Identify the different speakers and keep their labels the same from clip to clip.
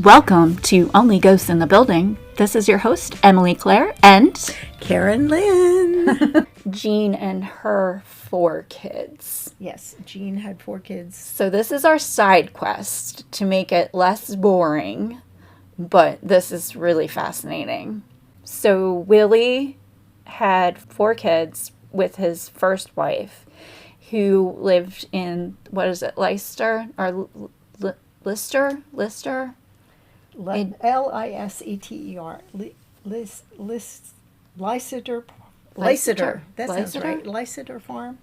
Speaker 1: Welcome to Only Ghosts in the Building. This is your host, Emily Claire, and
Speaker 2: Karen Lynn.
Speaker 1: Jean and her 4 kids.
Speaker 2: Yes, Jean had 4 kids.
Speaker 1: So this is our side quest to make it less boring, but this is really fascinating. So Willie had 4 kids with his first wife, who lived in, Leicester? Or Lister?
Speaker 2: Listeter. Leicester. That sounds right. Leicester Farm.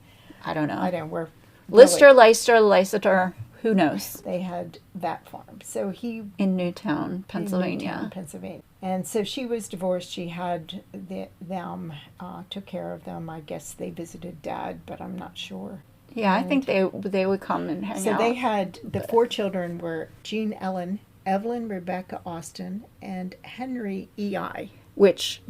Speaker 1: I don't know.
Speaker 2: I don't. We're
Speaker 1: Lister, Leicester. Who knows?
Speaker 2: They had that farm. So he
Speaker 1: in Newtown, Pennsylvania.
Speaker 2: And so she was divorced. She had them took care of them. I guess they visited Dad, but I'm not sure.
Speaker 1: Yeah, I think they would come and hang out.
Speaker 2: So they had the 4 children were Jean Ellen, Evelyn, Rebecca, Austin, and Henry E.I.
Speaker 1: Which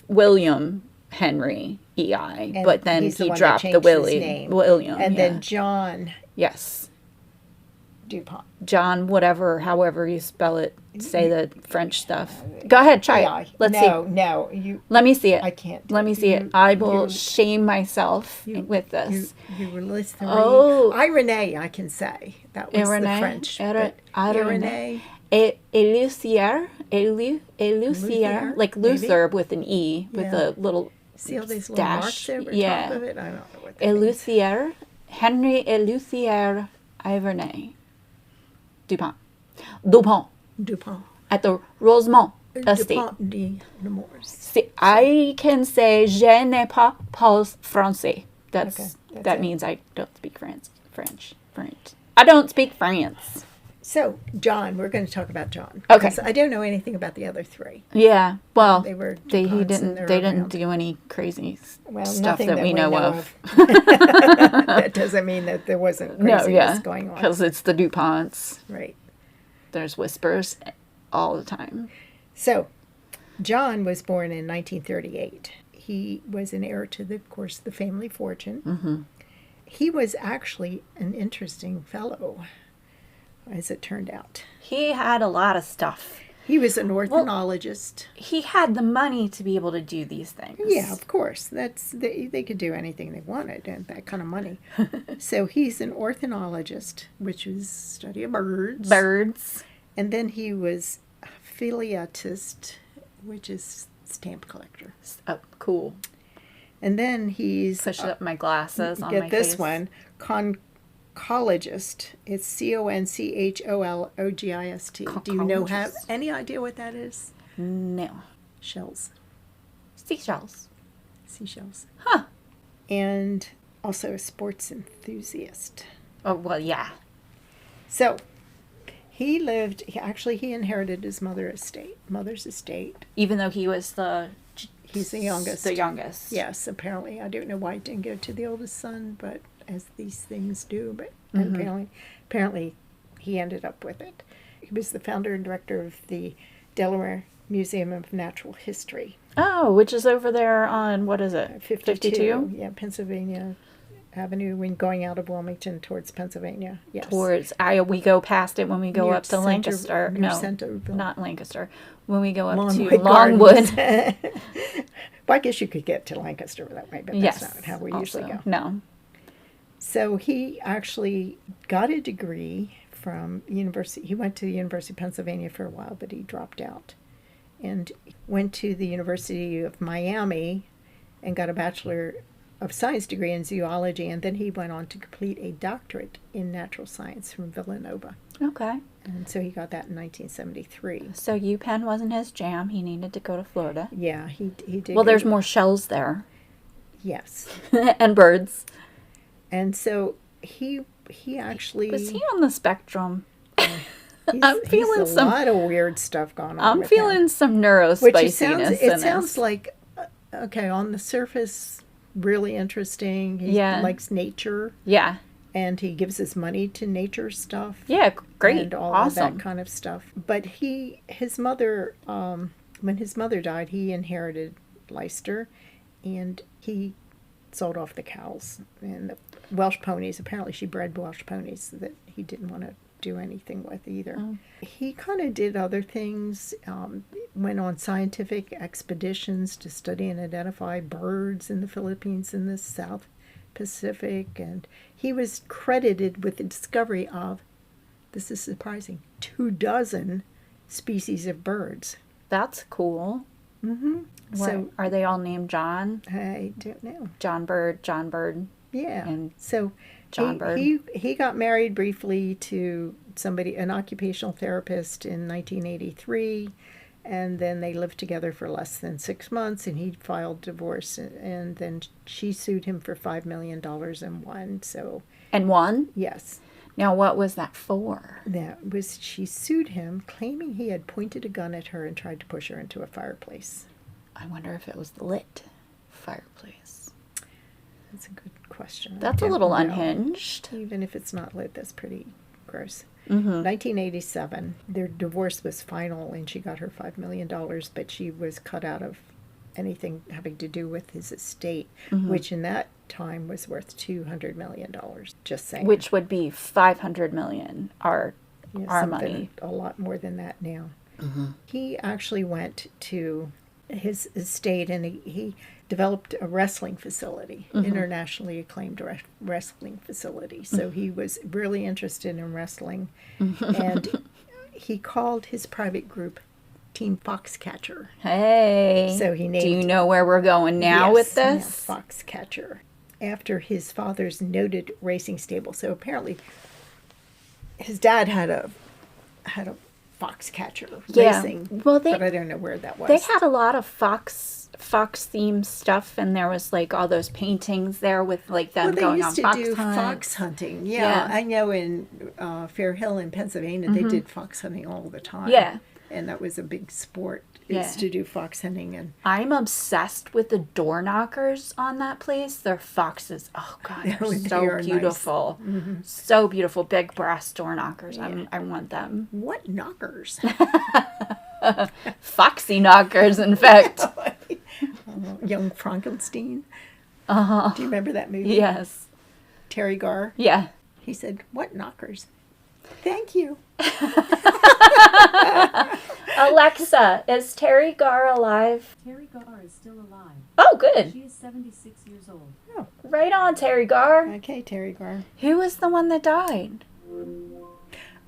Speaker 1: William Henry E.I. But then he dropped the William.
Speaker 2: And then John.
Speaker 1: Yes.
Speaker 2: DuPont.
Speaker 1: John, however you spell it, say the French stuff. Go ahead, try it. Let's see.
Speaker 2: No.
Speaker 1: Let me see it.
Speaker 2: I can't.
Speaker 1: Let me see it. I will shame myself with this.
Speaker 2: You were listening.
Speaker 1: Oh.
Speaker 2: Irene, I can say. That was
Speaker 1: Irene,
Speaker 2: the French.
Speaker 1: Irene. Elucier, like Luther with an E, with a little
Speaker 2: see all these little
Speaker 1: dash.
Speaker 2: marks over top of it? I don't know what that
Speaker 1: means. Henry Elucier Ivernay. DuPont. At the Rosemont estate.
Speaker 2: DuPont de Nemours.
Speaker 1: See, I can say je ne pas parle français. That means I don't speak French. I don't speak France.
Speaker 2: So, John, we're going to talk about John.
Speaker 1: Okay.
Speaker 2: I don't know anything about the other 3.
Speaker 1: Yeah, well,
Speaker 2: they
Speaker 1: didn't do any crazy stuff that we know of.
Speaker 2: That doesn't mean that there wasn't craziness going on.
Speaker 1: Because it's the DuPonts.
Speaker 2: Right.
Speaker 1: There's whispers all the time.
Speaker 2: So, John was born in 1938. He was an heir to, of course, the family fortune.
Speaker 1: Mm-hmm.
Speaker 2: He was actually an interesting fellow, as it turned out.
Speaker 1: He had a lot of stuff.
Speaker 2: He was an ornithologist.
Speaker 1: He had the money to be able to do these things.
Speaker 2: Yeah, of course. They could do anything they wanted, and that kind of money. So he's an ornithologist, which is study of birds. And then he was a philatist, which is stamp collector.
Speaker 1: Oh, cool.
Speaker 2: And then he's
Speaker 1: push up my glasses on my face.
Speaker 2: Get this one, conchologist. It's CONCHOLOGIST. Do you have any idea what that is?
Speaker 1: No.
Speaker 2: Shells.
Speaker 1: Seashells.
Speaker 2: Huh. And also a sports enthusiast.
Speaker 1: Oh, well, yeah.
Speaker 2: So, he inherited his mother's estate.
Speaker 1: Even though he was
Speaker 2: he's the youngest.
Speaker 1: The youngest.
Speaker 2: Yes, apparently. I don't know why it didn't go to the oldest son, but as these things do, but apparently he ended up with it. He was the founder and director of the Delaware Museum of Natural History.
Speaker 1: Oh, which is over there on, what is it?
Speaker 2: 52? Yeah, Pennsylvania Avenue, when going out of Wilmington towards Pennsylvania. Yes.
Speaker 1: We go past it when we go up to Lancaster.
Speaker 2: Centerville.
Speaker 1: Not Lancaster. When we go up to
Speaker 2: Longwood.
Speaker 1: Longwood.
Speaker 2: Well, I guess you could get to Lancaster that way, but that's not how we usually go.
Speaker 1: No.
Speaker 2: So he actually got a degree from university. He went to the University of Pennsylvania for a while, but he dropped out. And went to the University of Miami and got a Bachelor of Science degree in zoology. And then he went on to complete a doctorate in natural science from Villanova.
Speaker 1: Okay.
Speaker 2: And so he got that in 1973.
Speaker 1: So UPenn wasn't his jam. He needed to go to Florida.
Speaker 2: Yeah, he did.
Speaker 1: Well, there's more shells there.
Speaker 2: Yes.
Speaker 1: And birds.
Speaker 2: And so he actually...
Speaker 1: Was he on the spectrum?
Speaker 2: I'm feeling a lot of weird stuff going on.
Speaker 1: I'm feeling some neurospiciness.
Speaker 2: It sounds like, okay, on the surface, really interesting. He likes nature.
Speaker 1: Yeah.
Speaker 2: And he gives his money to nature stuff.
Speaker 1: Yeah, great.
Speaker 2: And all of that kind of stuff. But his mother, when his mother died, he inherited Leicester, and he sold off the cows and the Welsh ponies. Apparently she bred Welsh ponies that he didn't want to do anything with either.
Speaker 1: Oh.
Speaker 2: He kind of did other things, went on scientific expeditions to study and identify birds in the Philippines and the South Pacific, and he was credited with the discovery of, this is surprising, 24 species of birds.
Speaker 1: That's cool.
Speaker 2: Mm-hmm.
Speaker 1: So are they all named John?
Speaker 2: I don't know.
Speaker 1: John Bird.
Speaker 2: Yeah.
Speaker 1: And
Speaker 2: so
Speaker 1: John Bird.
Speaker 2: He got married briefly to an occupational therapist in 1983, and then they lived together for less than 6 months, and he filed divorce, and then she sued him for $5 million and won. So
Speaker 1: And won?
Speaker 2: yes.
Speaker 1: Now, what was that for?
Speaker 2: She sued him, claiming he had pointed a gun at her and tried to push her into a fireplace.
Speaker 1: I wonder if it was lit fireplace.
Speaker 2: That's a good question.
Speaker 1: That's a little unhinged.
Speaker 2: Even if it's not lit, that's pretty gross.
Speaker 1: Mm-hmm.
Speaker 2: 1987, their divorce was final, and she got her $5 million, but she was cut out of anything having to do with his estate, which in that time was worth $200 million. Just saying.
Speaker 1: Which would be $500 million, our
Speaker 2: Something
Speaker 1: money.
Speaker 2: a lot more than that now. He actually went to his estate, and he developed a wrestling facility, internationally acclaimed wrestling facility. So he was really interested in wrestling, and he called his private group Team Foxcatcher.
Speaker 1: Hey.
Speaker 2: So he named.
Speaker 1: Do you know where we're going now with this?
Speaker 2: Yeah, Foxcatcher, after his father's noted racing stable. So apparently, his dad had a Foxcatcher racing.
Speaker 1: Well,
Speaker 2: but I don't know where that was.
Speaker 1: They had a lot of fox themed stuff, and there was like all those paintings there with like them going on fox
Speaker 2: They used to do fox hunting. Yeah, I know in Fair Hill in Pennsylvania, they did fox hunting all the time.
Speaker 1: Yeah.
Speaker 2: And that was a big sport, is to do fox hunting. And
Speaker 1: I'm obsessed with the door knockers on that place. They're foxes. Oh, God, they're so beautiful.
Speaker 2: Nice. Mm-hmm.
Speaker 1: So beautiful. Big brass door knockers. Yeah. I want them.
Speaker 2: What knockers?
Speaker 1: Foxy knockers, in fact.
Speaker 2: Young Frankenstein.
Speaker 1: Uh-huh.
Speaker 2: Do you remember that movie?
Speaker 1: Yes.
Speaker 2: Terry Garr.
Speaker 1: Yeah.
Speaker 2: He said, "What knockers?" Thank you.
Speaker 1: Alexa, is Terry Garr alive?
Speaker 3: Terry Garr is still alive.
Speaker 1: Oh, good.
Speaker 3: She is 76 years old.
Speaker 2: Oh.
Speaker 1: Right on, Terry Garr.
Speaker 2: Okay, Terry Garr.
Speaker 1: Who was the one that died?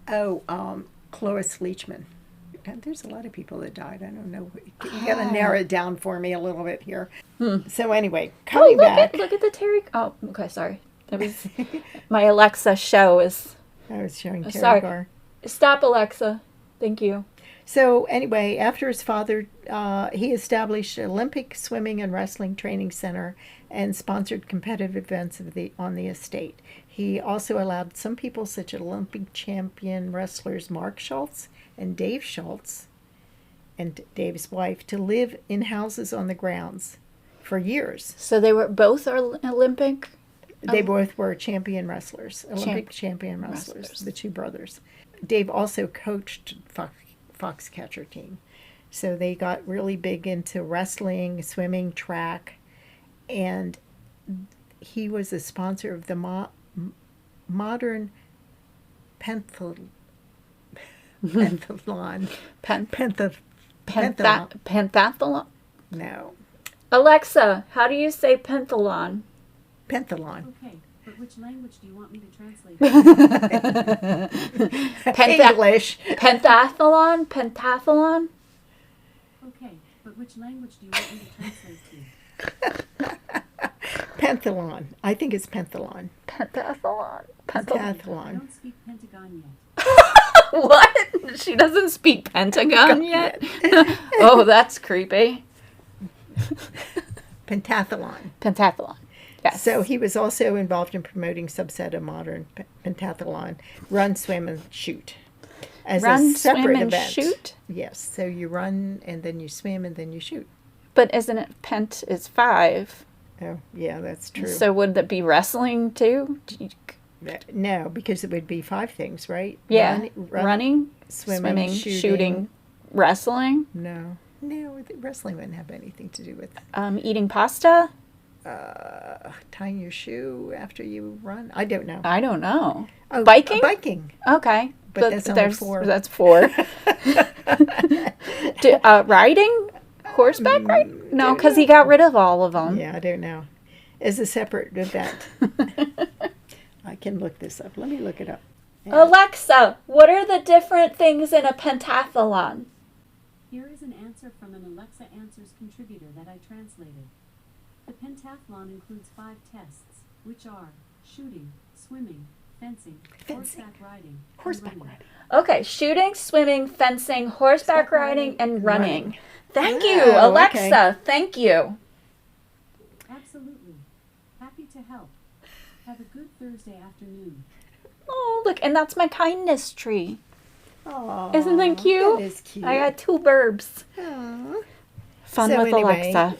Speaker 2: Oh, Cloris Leachman. God, there's a lot of people that died. I don't know. You got to narrow it down for me a little bit here. So anyway, coming back.
Speaker 1: Look at the Terry. Oh, okay, sorry. That was my Alexa show is.
Speaker 2: I was showing Terry Garr.
Speaker 1: Stop, Alexa. Thank you.
Speaker 2: So anyway, after his father, he established an Olympic swimming and wrestling training center and sponsored competitive events on the estate. He also allowed some people, such as Olympic champion wrestlers Mark Schultz and Dave Schultz, and Dave's wife, to live in houses on the grounds for years.
Speaker 1: So they were both Olympic?
Speaker 2: They both were champion wrestlers, Olympic champion wrestlers, the two brothers. Dave also coached Foxcatcher team. So they got really big into wrestling, swimming, track, and he was a sponsor of the modern pentathlon.
Speaker 1: Pentathlon?
Speaker 2: No.
Speaker 1: Alexa, how do you say pentathlon?
Speaker 2: Pentathlon.
Speaker 3: Okay, but which language do you want me to translate?
Speaker 2: English.
Speaker 1: Pentathlon? Pentathlon?
Speaker 3: Okay, but which language do you want me to translate to?
Speaker 2: Pentathlon. I think it's pentathlon.
Speaker 1: Pentathlon.
Speaker 3: I
Speaker 2: Pentathlon.
Speaker 3: don't speak Pentagon yet.
Speaker 1: What? She doesn't speak Pentagon yet? Oh, that's creepy.
Speaker 2: Pentathlon.
Speaker 1: Pentathlon. Yes.
Speaker 2: So he was also involved in promoting subset of modern pentathlon, run, swim, and shoot. As
Speaker 1: Run,
Speaker 2: a separate
Speaker 1: swim, and
Speaker 2: event.
Speaker 1: shoot?
Speaker 2: Yes. So you run, and then you swim, and then you shoot.
Speaker 1: But isn't it pent is 5?
Speaker 2: Oh, yeah, that's true.
Speaker 1: So would that be wrestling too?
Speaker 2: No, because it would be 5 things, right?
Speaker 1: Yeah.
Speaker 2: Run,
Speaker 1: Running,
Speaker 2: swimming,
Speaker 1: shooting, wrestling.
Speaker 2: No, wrestling wouldn't have anything to do with
Speaker 1: Eating pasta?
Speaker 2: tying your shoe after you run. I don't know.
Speaker 1: I don't know.
Speaker 2: Oh,
Speaker 1: biking?
Speaker 2: Biking.
Speaker 1: Okay.
Speaker 2: But that's only
Speaker 1: there's
Speaker 2: 4.
Speaker 1: That's 4. Riding? Horseback riding? No, because he got rid of all of them.
Speaker 2: Yeah, I don't know. It's a separate event. I can look this up. Let me look it up. Yeah.
Speaker 1: Alexa, what are the different things in a pentathlon?
Speaker 3: Here is an answer from an Alexa Answers contributor that I translated. The pentathlon includes 5 tests, which are shooting, swimming, fencing, horseback riding, and running.
Speaker 1: Okay, shooting, swimming, fencing, horseback riding, and running. Thank you,
Speaker 2: Oh,
Speaker 1: Alexa.
Speaker 2: okay.
Speaker 1: Thank you.
Speaker 3: Absolutely. Happy to help. Have a good Thursday afternoon.
Speaker 1: Oh, look, and that's my kindness tree.
Speaker 2: Aw,
Speaker 1: Isn't that cute?
Speaker 2: That is cute.
Speaker 1: I got 2 burbs.
Speaker 2: Aw.
Speaker 1: Fun
Speaker 2: So
Speaker 1: with
Speaker 2: anyway,
Speaker 1: Alexa.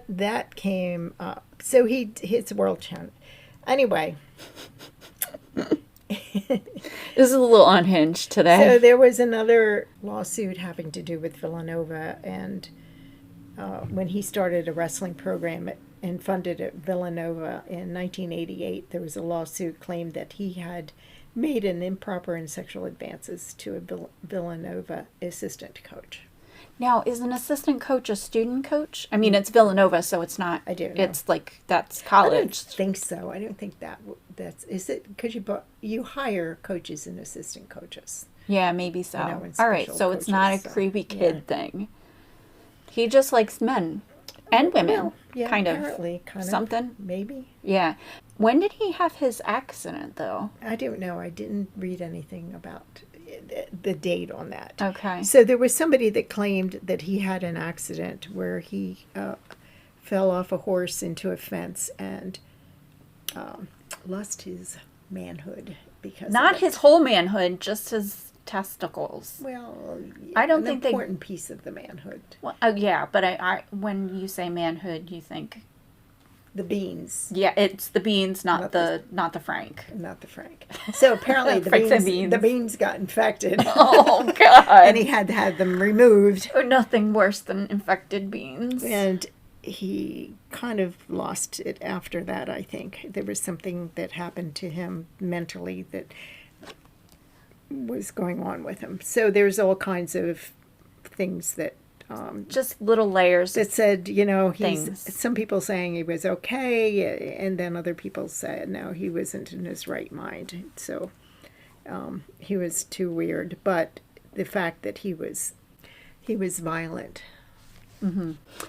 Speaker 2: That came up. So his world champ. Anyway.
Speaker 1: This is a little unhinged today.
Speaker 2: So there was another lawsuit having to do with Villanova, and when he started a wrestling program and funded at Villanova in 1988, there was a lawsuit claimed that he had made an improper and sexual advances to a Villanova assistant coach.
Speaker 1: Now, is an assistant coach a student coach? I mean, it's Villanova, so it's not.
Speaker 2: I don't know.
Speaker 1: It's like, that's
Speaker 2: I don't
Speaker 1: college.
Speaker 2: think so. I don't think that's is it because you hire coaches and assistant coaches.
Speaker 1: Yeah, maybe so.
Speaker 2: You know, and
Speaker 1: All right,
Speaker 2: special
Speaker 1: so it's not a
Speaker 2: coaches, so,
Speaker 1: creepy
Speaker 2: yeah.
Speaker 1: kid thing. He just likes men and women,
Speaker 2: Well, yeah,
Speaker 1: kind of.
Speaker 2: apparently, kind of
Speaker 1: Something.
Speaker 2: maybe.
Speaker 1: Yeah. When did he have his accident, though?
Speaker 2: I don't know. I didn't read anything about the date on that.
Speaker 1: Okay.
Speaker 2: So there was somebody that claimed that he had an accident where he fell off a horse into a fence and lost his manhood because
Speaker 1: Not
Speaker 2: of it.
Speaker 1: his whole manhood, just his testicles.
Speaker 2: Well,
Speaker 1: I don't
Speaker 2: an
Speaker 1: think they-
Speaker 2: important piece of the manhood.
Speaker 1: Well, yeah, but I when you say manhood, you think,
Speaker 2: The beans,
Speaker 1: yeah, it's the beans, not
Speaker 2: Not
Speaker 1: the Frank.
Speaker 2: not the Frank. So apparently
Speaker 1: Franks and beans.
Speaker 2: the beans got infected,
Speaker 1: Oh God!
Speaker 2: and he had to have them removed.
Speaker 1: Nothing worse than infected beans.
Speaker 2: And he kind of lost it after that, I think. There was something that happened to him mentally that was going on with him. So there's all kinds of things that
Speaker 1: Just little layers.
Speaker 2: that said, you know,
Speaker 1: Things.
Speaker 2: some people saying he was okay, and then other people said, no, he wasn't in his right mind. So he was too weird. But the fact that he was violent.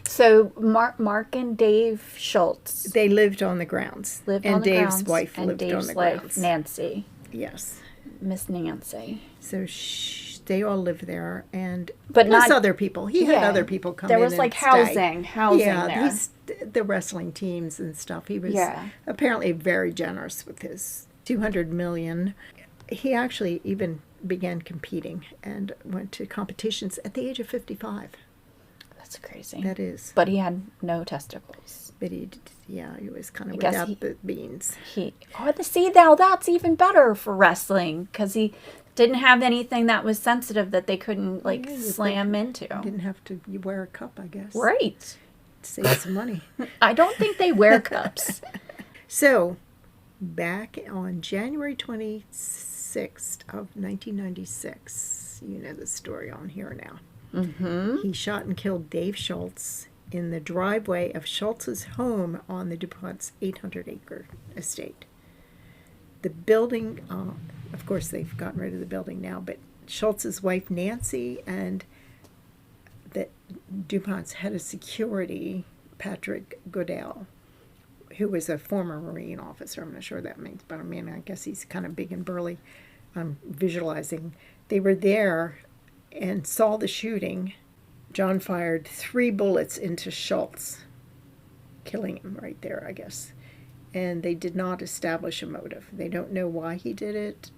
Speaker 1: So Mark and Dave Schultz
Speaker 2: They lived on the grounds.
Speaker 1: lived
Speaker 2: and
Speaker 1: on the
Speaker 2: Dave's
Speaker 1: grounds,
Speaker 2: wife
Speaker 1: and
Speaker 2: lived
Speaker 1: Dave's
Speaker 2: on the
Speaker 1: wife,
Speaker 2: grounds.
Speaker 1: Nancy,
Speaker 2: Yes.
Speaker 1: Miss Nancy.
Speaker 2: So they all lived there, and
Speaker 1: But
Speaker 2: plus
Speaker 1: not-
Speaker 2: other people. He had
Speaker 1: Yeah.
Speaker 2: other people come
Speaker 1: There
Speaker 2: in
Speaker 1: was
Speaker 2: and
Speaker 1: like
Speaker 2: stay.
Speaker 1: housing
Speaker 2: Yeah,
Speaker 1: there.
Speaker 2: the wrestling teams and stuff. He was
Speaker 1: Yeah.
Speaker 2: apparently very generous with his $200 million. He actually even began competing and went to competitions at the age of 55.
Speaker 1: That's crazy.
Speaker 2: That is.
Speaker 1: But he had no testicles.
Speaker 2: But he was kind of
Speaker 1: I guess
Speaker 2: without the beans.
Speaker 1: That's even better for wrestling because he didn't have anything that was sensitive that they couldn't like
Speaker 2: Yeah, you
Speaker 1: slam into.
Speaker 2: Didn't have to wear a cup, I guess.
Speaker 1: Right.
Speaker 2: Save some money.
Speaker 1: I don't think they wear cups.
Speaker 2: So, back on January 26th of 1996, you know the story on here now.
Speaker 1: Mm-hmm.
Speaker 2: He shot and killed Dave Schultz in the driveway of Schultz's home on the DuPont's 800-acre estate. The building, of course, they've gotten rid of the building now, but Schultz's wife Nancy and the DuPont's head of security, Patrick Goodell, who was a former Marine officer. I'm not sure what that means, but I mean, I guess he's kind of big and burly. I'm visualizing. They were there and saw the shooting. John fired 3 bullets into Schultz, killing him right there, I guess. And they did not establish a motive. They don't know why he did it.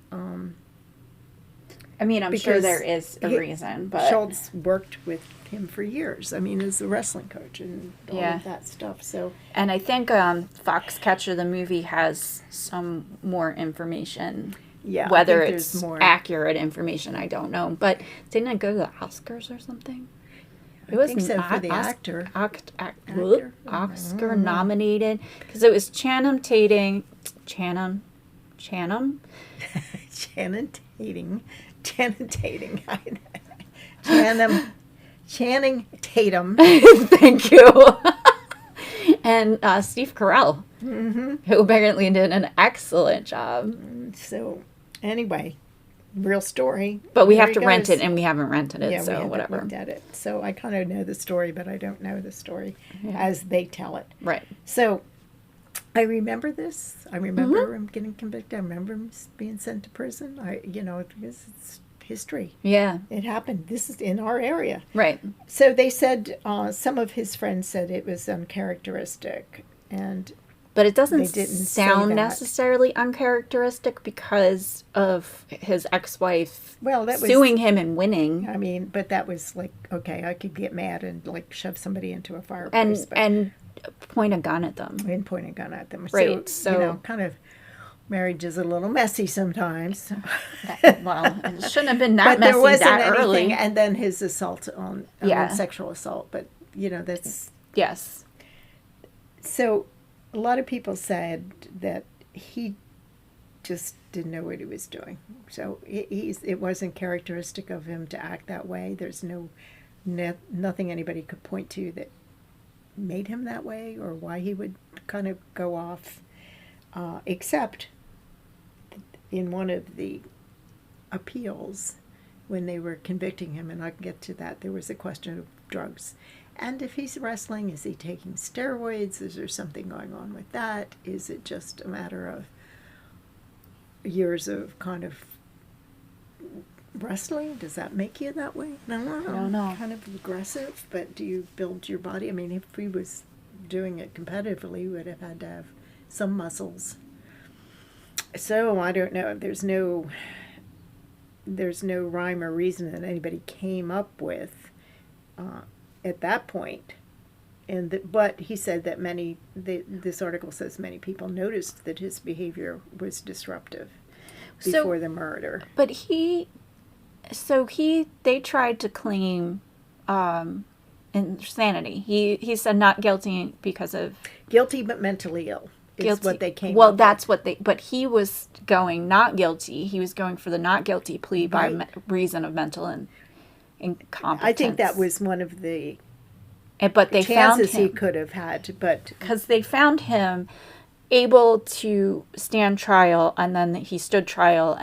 Speaker 1: I mean, I'm sure
Speaker 2: Because
Speaker 1: there is a reason, but
Speaker 2: Schultz worked with him for years. I mean, as a wrestling coach and all
Speaker 1: Yeah.
Speaker 2: of that stuff. So
Speaker 1: and I think Foxcatcher the movie has some more information.
Speaker 2: yeah, I
Speaker 1: Whether
Speaker 2: think
Speaker 1: it's
Speaker 2: there's more.
Speaker 1: accurate information, I don't know. But didn't it go to the Oscars or something?
Speaker 2: I think so, for the actor. Actor?
Speaker 1: Oscar nominated because it was Channing Tatum.
Speaker 2: Channing Channing Tatum.
Speaker 1: Thank you. And Steve Carell, who apparently did an excellent job.
Speaker 2: So, anyway, real story.
Speaker 1: But we
Speaker 2: There
Speaker 1: have
Speaker 2: he
Speaker 1: to rent
Speaker 2: goes.
Speaker 1: it, and we haven't rented it,
Speaker 2: Yeah, we
Speaker 1: so
Speaker 2: haven't
Speaker 1: whatever.
Speaker 2: looked at it. So I kind of know the story, but I don't know the story as they tell it.
Speaker 1: Right.
Speaker 2: So I remember this. I remember
Speaker 1: Mm-hmm.
Speaker 2: him getting convicted. I remember him being sent to prison. Because it's history.
Speaker 1: Yeah.
Speaker 2: It happened. This is in our area.
Speaker 1: Right.
Speaker 2: So they said, some of his friends said it was uncharacteristic. And
Speaker 1: But it doesn't
Speaker 2: They didn't say
Speaker 1: sound
Speaker 2: that.
Speaker 1: necessarily uncharacteristic because of his ex-wife
Speaker 2: well, that was
Speaker 1: suing him and winning.
Speaker 2: I mean, but that was like, okay, I could get mad and like shove somebody into a fireplace.
Speaker 1: And point a gun at them.
Speaker 2: and point a gun at them.
Speaker 1: Right,
Speaker 2: So, kind of marriage is a little messy sometimes.
Speaker 1: Well, it shouldn't have been that
Speaker 2: But there
Speaker 1: messy
Speaker 2: wasn't
Speaker 1: that
Speaker 2: anything.
Speaker 1: early.
Speaker 2: And then his assault on
Speaker 1: Yeah.
Speaker 2: sexual assault. But, that's...
Speaker 1: Yes.
Speaker 2: So a lot of people said that he just didn't know what he was doing. So it wasn't characteristic of him to act that way. There's nothing anybody could point to that made him that way or why he would kind of go off, except in one of the appeals when they were convicting him, and I can get to that, there was a question of drugs. And if he's wrestling, is he taking steroids? Is there something going on with that? Is it just a matter of years of kind of wrestling? Does that make you that way? No, I
Speaker 1: don't know.
Speaker 2: Kind of aggressive, but do you build your body? I mean, if he was doing it competitively, he would have had to have some muscles. So I don't know. There's no rhyme or reason that anybody came up with at that point. But he said that this article says many people noticed that his behavior was disruptive before the murder.
Speaker 1: But they tried to claim insanity. He said not guilty because of
Speaker 2: Guilty but mentally ill is
Speaker 1: guilty.
Speaker 2: what they came
Speaker 1: Well,
Speaker 2: up
Speaker 1: that's
Speaker 2: with.
Speaker 1: but he was going not guilty. He was going for the not guilty plea by
Speaker 2: Right.
Speaker 1: reason of mental incompetence.
Speaker 2: I think that was one of the
Speaker 1: but they found
Speaker 2: chances he
Speaker 1: him
Speaker 2: could have had, but
Speaker 1: because they found him able to stand trial, and then he stood trial,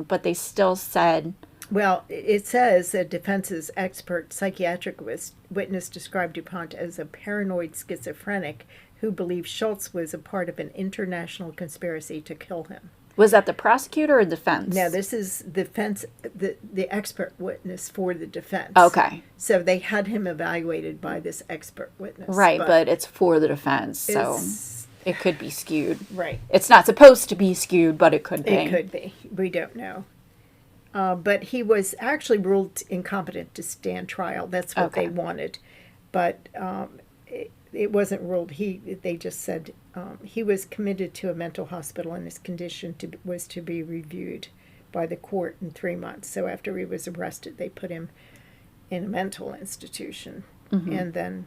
Speaker 1: but they still said,
Speaker 2: well, it says a defense's expert psychiatric witness described DuPont as a paranoid schizophrenic who believed Schultz was a part of an international conspiracy to kill him.
Speaker 1: was that the prosecutor or defense?
Speaker 2: Now, this is defense, the expert witness for the defense.
Speaker 1: Okay.
Speaker 2: So they had him evaluated by this expert witness.
Speaker 1: Right, but it's for the defense, so
Speaker 2: it's-
Speaker 1: it could be skewed.
Speaker 2: Right.
Speaker 1: It's not supposed to be skewed, but it could be.
Speaker 2: It could be. We don't know. But he was actually ruled incompetent to stand trial. That's what
Speaker 1: Okay.
Speaker 2: they wanted. But it wasn't ruled. They just said he was committed to a mental hospital, and his condition was to be reviewed by the court in 3 months. So after he was arrested, they put him in a mental institution. And then,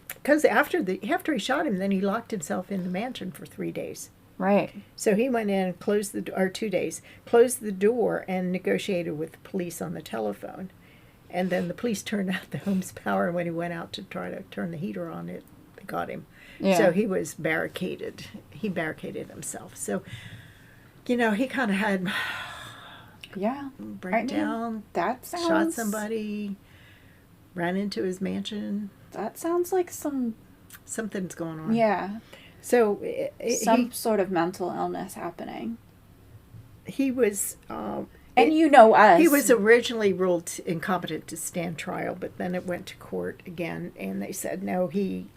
Speaker 2: because after he shot him, then he locked himself in the mansion for 3 days.
Speaker 1: Right.
Speaker 2: So he went in and closed the door, or 2 days, closed the door and negotiated with the police on the telephone. And then the police turned out the home's power, and when he went out to try to turn the heater on, they got him.
Speaker 1: Yeah.
Speaker 2: So he was barricaded. He barricaded himself. So, he kind of had
Speaker 1: Yeah.
Speaker 2: breakdown,
Speaker 1: That sounds...
Speaker 2: shot somebody, ran into his mansion.
Speaker 1: That sounds like
Speaker 2: Something's going on.
Speaker 1: yeah,
Speaker 2: So
Speaker 1: some sort of mental illness happening.
Speaker 2: he was...
Speaker 1: And you know us.
Speaker 2: He was originally ruled incompetent to stand trial, but then it went to court again, and they said no, he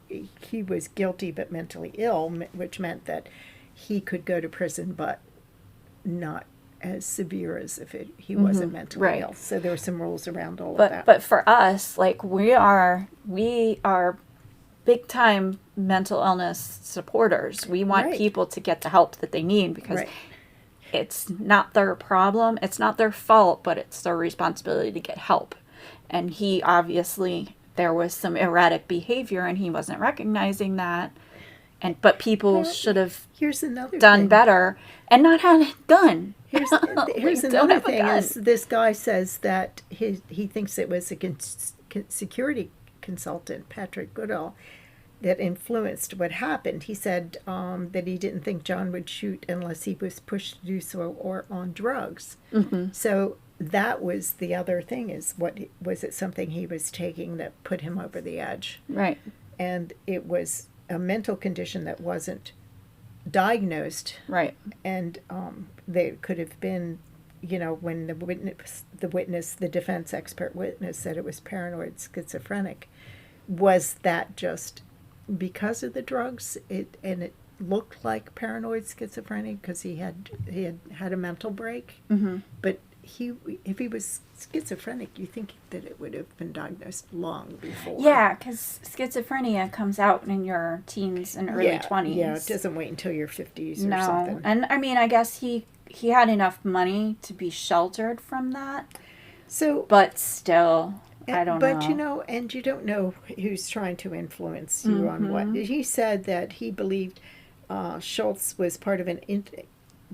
Speaker 2: was guilty but mentally ill, which meant that he could go to prison, but not as severe as if he wasn't mentally
Speaker 1: right.
Speaker 2: ill. So there were some rules around all of
Speaker 1: But
Speaker 2: that.
Speaker 1: but for us, like we are big time mental illness supporters. We want
Speaker 2: Right.
Speaker 1: people to get the help that they need because
Speaker 2: Right.
Speaker 1: it's not their problem, it's not their fault, but it's their responsibility to get help. And he obviously there was some erratic behavior and he wasn't recognizing that. But people
Speaker 2: Well,
Speaker 1: should have
Speaker 2: Here's another
Speaker 1: done
Speaker 2: thing.
Speaker 1: better and not had it done.
Speaker 2: Here's
Speaker 1: Like, don't
Speaker 2: another
Speaker 1: have a
Speaker 2: thing
Speaker 1: gun.
Speaker 2: is this guy says that he thinks it was a security consultant, Patrick Goodall, that influenced what happened. He said that he didn't think John would shoot unless he was pushed to do so or on drugs. So that was the other thing, is was it something he was taking that put him over the edge?
Speaker 1: Right.
Speaker 2: And it was a mental condition that wasn't diagnosed,
Speaker 1: Right.
Speaker 2: and they could have been, when the defense expert witness said it was paranoid schizophrenic, was that just because of the drugs? It looked like paranoid schizophrenic because he had a mental break, but if he was schizophrenic, you think that it would have been diagnosed long before.
Speaker 1: Yeah, because schizophrenia comes out in your teens and early 20s.
Speaker 2: Yeah, it doesn't wait until your 50s or
Speaker 1: No,
Speaker 2: something.
Speaker 1: and I mean, I guess he had enough money to be sheltered from that,
Speaker 2: So,
Speaker 1: but still, I don't know.
Speaker 2: But and you don't know who's trying to influence you on what. He said that he believed Schultz was part of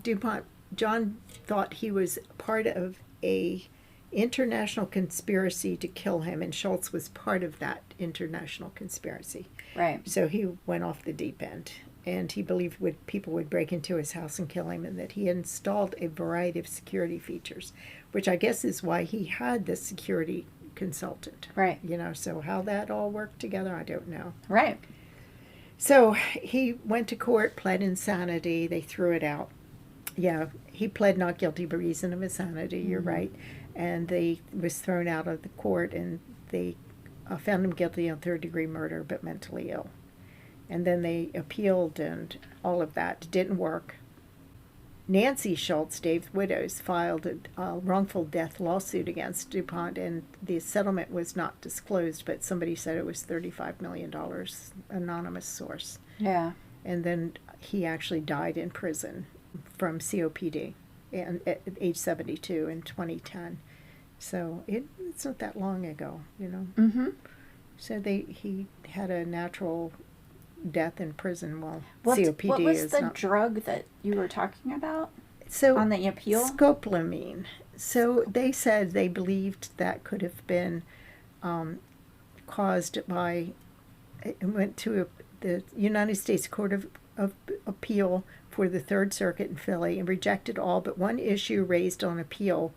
Speaker 2: DuPont. John thought he was part of a international conspiracy to kill him, and Schultz was part of that international conspiracy.
Speaker 1: Right.
Speaker 2: So he went off the deep end, and he believed people would break into his house and kill him, and that he installed a variety of security features, which I guess is why he had the security consultant.
Speaker 1: Right.
Speaker 2: So how that all worked together, I don't know.
Speaker 1: Right.
Speaker 2: So he went to court, pled insanity. They threw it out. Yeah, he pled not guilty by reason of insanity, you're right. And they was thrown out of the court, and they found him guilty on third-degree murder, but mentally ill. And then they appealed, and all of that didn't work. Nancy Schultz, Dave's widow, filed a wrongful death lawsuit against DuPont, and the settlement was not disclosed, but somebody said it was $35 million, anonymous source.
Speaker 1: Yeah.
Speaker 2: And then he actually died in prison from COPD at age 72 in 2010. So it's not that long ago, So he had a natural death in prison. Well, COPD
Speaker 1: what was
Speaker 2: is
Speaker 1: the
Speaker 2: not...
Speaker 1: drug that you were talking about
Speaker 2: So
Speaker 1: on the appeal?
Speaker 2: Scopolamine. So they said they believed that could have been caused by... It went to the United States Court of Appeal for the Third Circuit in Philly and rejected all but one issue raised on appeal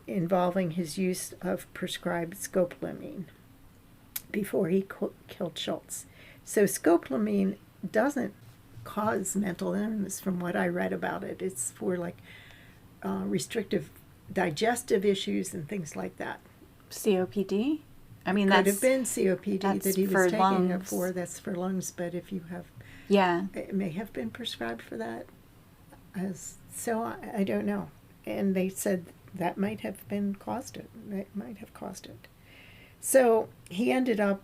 Speaker 2: involving his use of prescribed scopolamine before he killed Schultz. So scopolamine doesn't cause mental illness from what I read about it. It's for restrictive digestive issues and things like that.
Speaker 1: COPD? I mean,
Speaker 2: Could have been COPD that he was taking
Speaker 1: lungs.
Speaker 2: it for. That's for lungs, but if you have...
Speaker 1: Yeah.
Speaker 2: It may have been prescribed for that. So I don't know. And they said that might have caused it. That might have caused it. So he ended up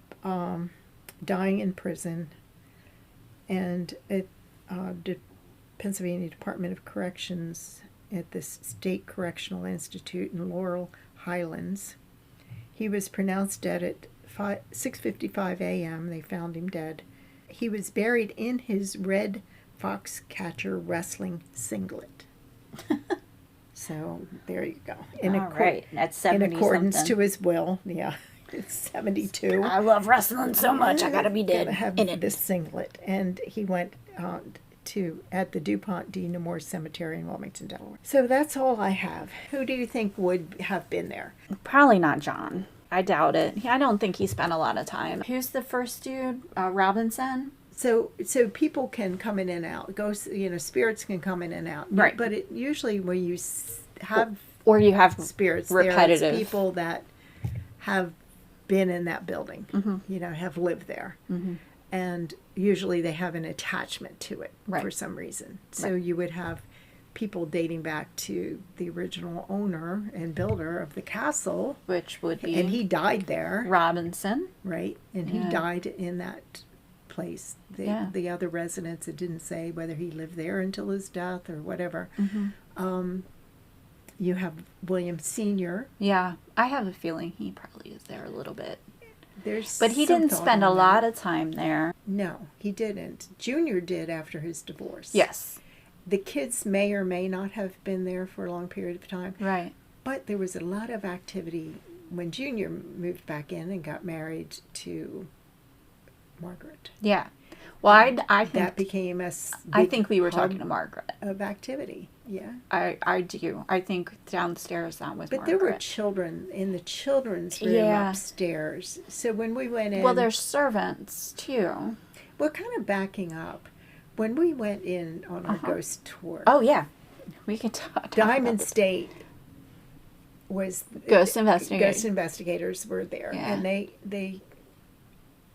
Speaker 2: dying in prison, and at Pennsylvania Department of Corrections at the State Correctional Institute in Laurel Highlands. He was pronounced dead at 6:55 a.m. They found him dead. He was buried in his red Foxcatcher wrestling singlet. So there you go.
Speaker 1: Right. That's 70
Speaker 2: in accordance
Speaker 1: something.
Speaker 2: to his will. Yeah, it's 72.
Speaker 1: I love wrestling so much. I gotta be dead
Speaker 2: Gotta have
Speaker 1: in it.
Speaker 2: this singlet. And he went at the DuPont D. Nemours Cemetery in Wilmington, Delaware. So that's all I have. Who do you think would have been there?
Speaker 1: Probably not John. I doubt it. I don't think he spent a lot of time. Who's the first dude? Robinson?
Speaker 2: So people can come in and out. Ghosts, spirits can come in and out.
Speaker 1: Right.
Speaker 2: But it usually when you have
Speaker 1: Or you have
Speaker 2: spirits,
Speaker 1: repetitive.
Speaker 2: there's people that have been in that building, have lived there. Mm-hmm. And usually they have an attachment to it for some reason. So you would have people dating back to the original owner and builder of the castle.
Speaker 1: Which would be...
Speaker 2: And he died there.
Speaker 1: Robinson.
Speaker 2: Right. And he died in that place. The other residents, it didn't say whether he lived there until his death or whatever. Mm-hmm. You have William Sr.
Speaker 1: Yeah. I have a feeling he probably is there a little bit.
Speaker 2: But
Speaker 1: he didn't spend a lot of time there.
Speaker 2: No, he didn't. Junior did after his divorce.
Speaker 1: Yes.
Speaker 2: the kids may or may not have been there for a long period of time.
Speaker 1: Right.
Speaker 2: But there was a lot of activity when Junior moved back in and got married to Margaret.
Speaker 1: Yeah. Well, I think
Speaker 2: That became a
Speaker 1: I
Speaker 2: big
Speaker 1: think we were
Speaker 2: hub
Speaker 1: talking to Margaret.
Speaker 2: of activity. Yeah.
Speaker 1: I do. I think downstairs that was
Speaker 2: But
Speaker 1: Margaret.
Speaker 2: there were children in the children's room
Speaker 1: Yeah.
Speaker 2: upstairs. So when we went in...
Speaker 1: Well, there's servants, too.
Speaker 2: We're kind of backing up. When we went in on our ghost tour,
Speaker 1: Oh, yeah. We can talk
Speaker 2: Diamond
Speaker 1: about
Speaker 2: State was...
Speaker 1: Ghost investigators.
Speaker 2: Ghost investigators were there.
Speaker 1: Yeah.
Speaker 2: And they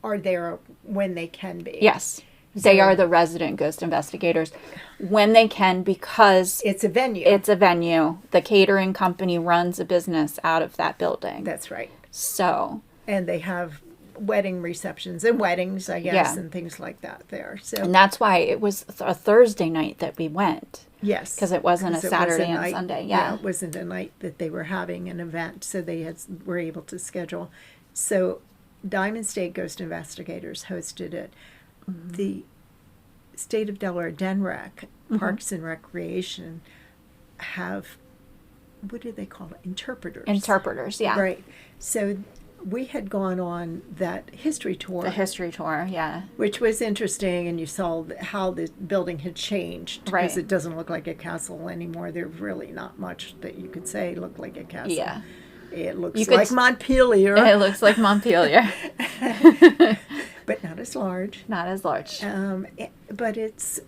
Speaker 2: are there when they can be.
Speaker 1: Yes. They
Speaker 2: So-
Speaker 1: are the resident ghost investigators when they can, because
Speaker 2: It's a venue.
Speaker 1: it's a venue. The catering company runs a business out of that building.
Speaker 2: That's right.
Speaker 1: So,
Speaker 2: And they have wedding receptions and weddings, I guess,
Speaker 1: Yeah.
Speaker 2: and things like that there. So
Speaker 1: and that's why it was a Thursday night that we went.
Speaker 2: yes,
Speaker 1: Because it wasn't a
Speaker 2: 'Cause it was
Speaker 1: Saturday and
Speaker 2: night-
Speaker 1: Sunday. Yeah.
Speaker 2: it wasn't a night that they were having an event, so they were able to schedule. So Diamond State Ghost Investigators hosted it.
Speaker 1: Mm-hmm.
Speaker 2: The State of Delaware DENREC, Parks and Recreation, have, what do they call it? Interpreters.
Speaker 1: Interpreters, yeah.
Speaker 2: Right. So we had gone on that history tour.
Speaker 1: The history tour, yeah.
Speaker 2: Which was interesting, and you saw how the building had changed.
Speaker 1: Right.
Speaker 2: Because it doesn't look like a castle anymore. There's really not much that you could say looked like a castle.
Speaker 1: Yeah.
Speaker 2: It looks
Speaker 1: You could
Speaker 2: like Montpelier,
Speaker 1: It looks like Montpelier.
Speaker 2: but not as large.
Speaker 1: Not as large.
Speaker 2: But it's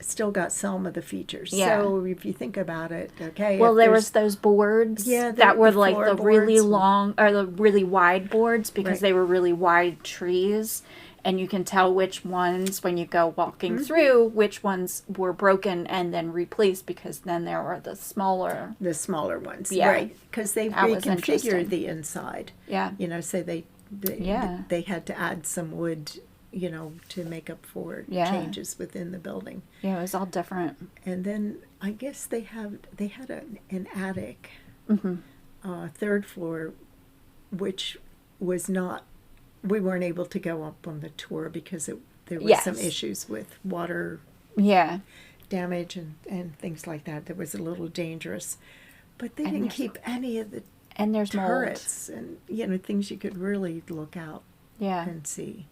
Speaker 2: still got some of the features.
Speaker 1: Yeah.
Speaker 2: So if you think about it, okay.
Speaker 1: Well,
Speaker 2: if
Speaker 1: there
Speaker 2: there's-
Speaker 1: was those boards
Speaker 2: Yeah,
Speaker 1: that were
Speaker 2: the
Speaker 1: like the really
Speaker 2: floorboards.
Speaker 1: long or the really wide boards because
Speaker 2: Right.
Speaker 1: they were really wide trees. And you can tell which ones, when you go walking
Speaker 2: Mm-hmm.
Speaker 1: through, which ones were broken and then replaced, because then there were the smaller.
Speaker 2: the smaller ones,
Speaker 1: Yeah.
Speaker 2: right? Because they
Speaker 1: That was
Speaker 2: reconfigured
Speaker 1: interesting.
Speaker 2: the inside.
Speaker 1: Yeah.
Speaker 2: You know, so they
Speaker 1: Yeah.
Speaker 2: they had to add some wood, you know, to make up for
Speaker 1: Yeah.
Speaker 2: changes within the building.
Speaker 1: Yeah, it was all different.
Speaker 2: And then I guess they had an attic,
Speaker 1: Mm-hmm.
Speaker 2: third floor, which was not. We weren't able to go up on the tour because there was some
Speaker 1: Yes.
Speaker 2: issues with water
Speaker 1: Yeah.
Speaker 2: damage and things like that. That was a little dangerous. But they
Speaker 1: And
Speaker 2: didn't
Speaker 1: there's-
Speaker 2: keep any of the
Speaker 1: And there's mold.
Speaker 2: turrets and, you know, things you could really look out
Speaker 1: Yeah.
Speaker 2: and see,